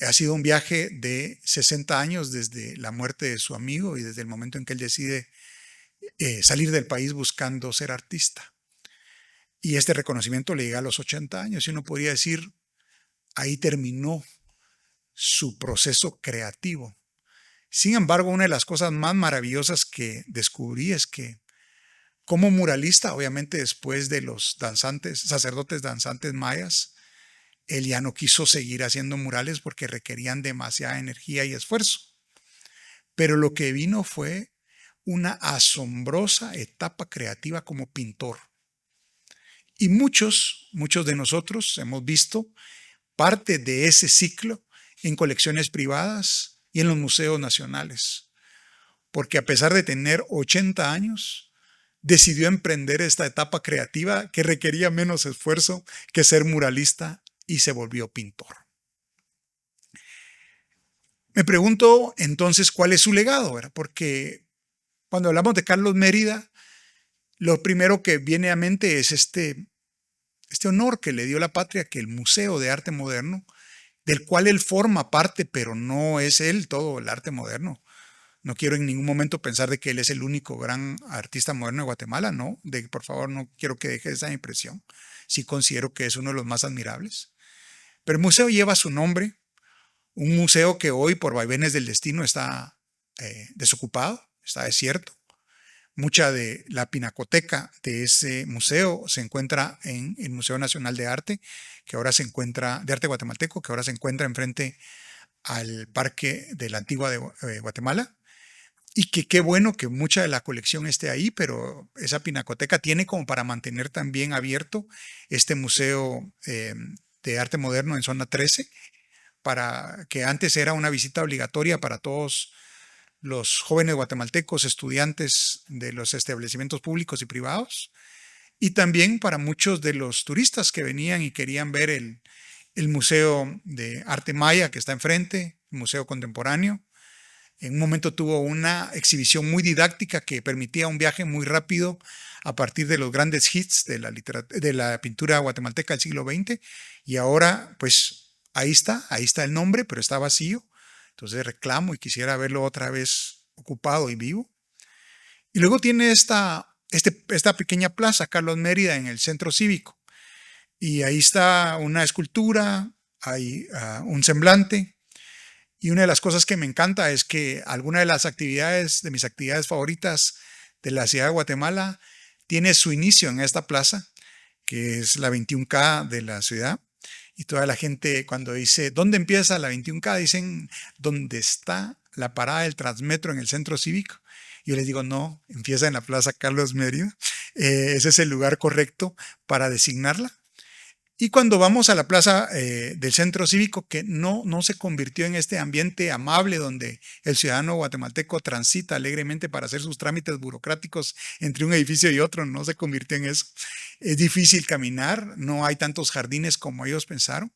Ha sido un viaje de 60 años desde la muerte de su amigo y desde el momento en que él decide salir del país buscando ser artista. Y este reconocimiento le llega a los 80 años y uno podría decir, ahí terminó su proceso creativo. Sin embargo, una de las cosas más maravillosas que descubrí es que como muralista, obviamente después de los sacerdotes danzantes mayas, él ya no quiso seguir haciendo murales porque requerían demasiada energía y esfuerzo. Pero lo que vino fue una asombrosa etapa creativa como pintor. Y muchos de nosotros hemos visto parte de ese ciclo en colecciones privadas y en los museos nacionales. Porque a pesar de tener 80 años, decidió emprender esta etapa creativa que requería menos esfuerzo que ser muralista y se volvió pintor. Me pregunto entonces cuál es su legado, ¿verdad? Porque cuando hablamos de Carlos Mérida, lo primero que viene a mente es este honor que le dio la patria, que el Museo de Arte Moderno, del cual él forma parte, pero no es él todo el arte moderno. No quiero en ningún momento pensar de que él es el único gran artista moderno de Guatemala, no, por favor, no quiero que deje esa impresión. Sí considero que es uno de los más admirables. Pero el museo lleva su nombre, un museo que hoy por vaivenes del destino está desocupado, está desierto. Mucha de la pinacoteca de ese museo se encuentra en el Museo Nacional de Arte, que ahora se encuentra, de Arte Guatemalteco, que ahora se encuentra enfrente al Parque de la Antigua de Guatemala. Y que qué bueno que mucha de la colección esté ahí, pero esa pinacoteca tiene como para mantener también abierto este museo de arte moderno en zona 13, para que antes era una visita obligatoria para todos los jóvenes guatemaltecos, estudiantes de los establecimientos públicos y privados, y también para muchos de los turistas que venían y querían ver el Museo de Arte Maya que está enfrente, el Museo Contemporáneo. En un momento tuvo una exhibición muy didáctica que permitía un viaje muy rápido a partir de los grandes hits de la pintura guatemalteca del siglo XX. Y ahora, pues, ahí está el nombre, pero está vacío. Entonces reclamo y quisiera verlo otra vez ocupado y vivo. Y luego tiene esta pequeña plaza, Carlos Mérida, en el centro cívico. Y ahí está una escultura, hay un semblante. Y una de las cosas que me encanta es que alguna de mis actividades favoritas de la ciudad de Guatemala tiene su inicio en esta plaza, que es la 21K de la ciudad. Y toda la gente cuando dice, ¿dónde empieza la 21K? Dicen, ¿dónde está la parada del Transmetro en el centro cívico? Y yo les digo, no, empieza en la Plaza Carlos Mérida. Ese es el lugar correcto para designarla. Y cuando vamos a la plaza del centro cívico, que no se convirtió en este ambiente amable donde el ciudadano guatemalteco transita alegremente para hacer sus trámites burocráticos entre un edificio y otro, no se convirtió en eso. Es difícil caminar, no hay tantos jardines como ellos pensaron,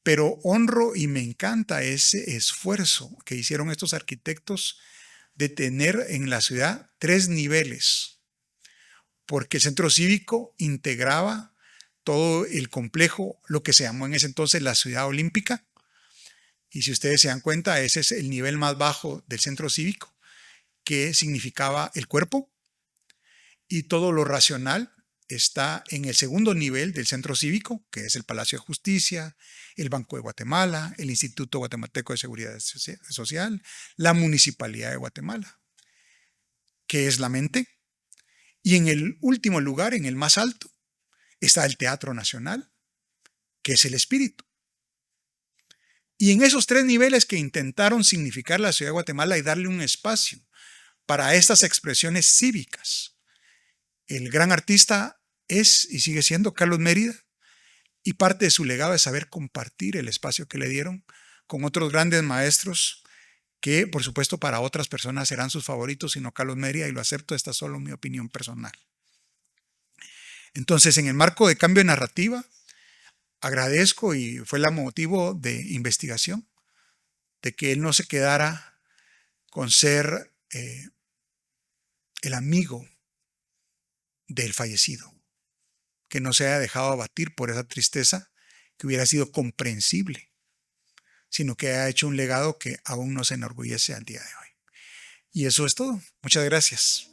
pero honro y me encanta ese esfuerzo que hicieron estos arquitectos de tener en la ciudad 3 niveles, porque el centro cívico integraba todo el complejo, lo que se llamó en ese entonces la Ciudad Olímpica. Y si ustedes se dan cuenta, ese es el nivel más bajo del centro cívico, que significaba el cuerpo, y todo lo racional está en el segundo nivel del centro cívico, que es el Palacio de Justicia, el Banco de Guatemala, el Instituto Guatemalteco de Seguridad Social, la Municipalidad de Guatemala, que es la mente. Y en el último lugar, en el más alto, está el Teatro Nacional, que es el espíritu. Y en esos tres niveles que intentaron significar la ciudad de Guatemala y darle un espacio para estas expresiones cívicas, el gran artista es y sigue siendo Carlos Mérida, y parte de su legado es saber compartir el espacio que le dieron con otros grandes maestros que, por supuesto, para otras personas serán sus favoritos, sino Carlos Mérida, y lo acepto, esta es solo mi opinión personal. Entonces, en el marco de cambio de narrativa, agradezco, y fue el motivo de investigación, de que él no se quedara con ser el amigo del fallecido, que no se haya dejado abatir por esa tristeza que hubiera sido comprensible, sino que haya hecho un legado que aún nos enorgullece al día de hoy. Y eso es todo. Muchas gracias.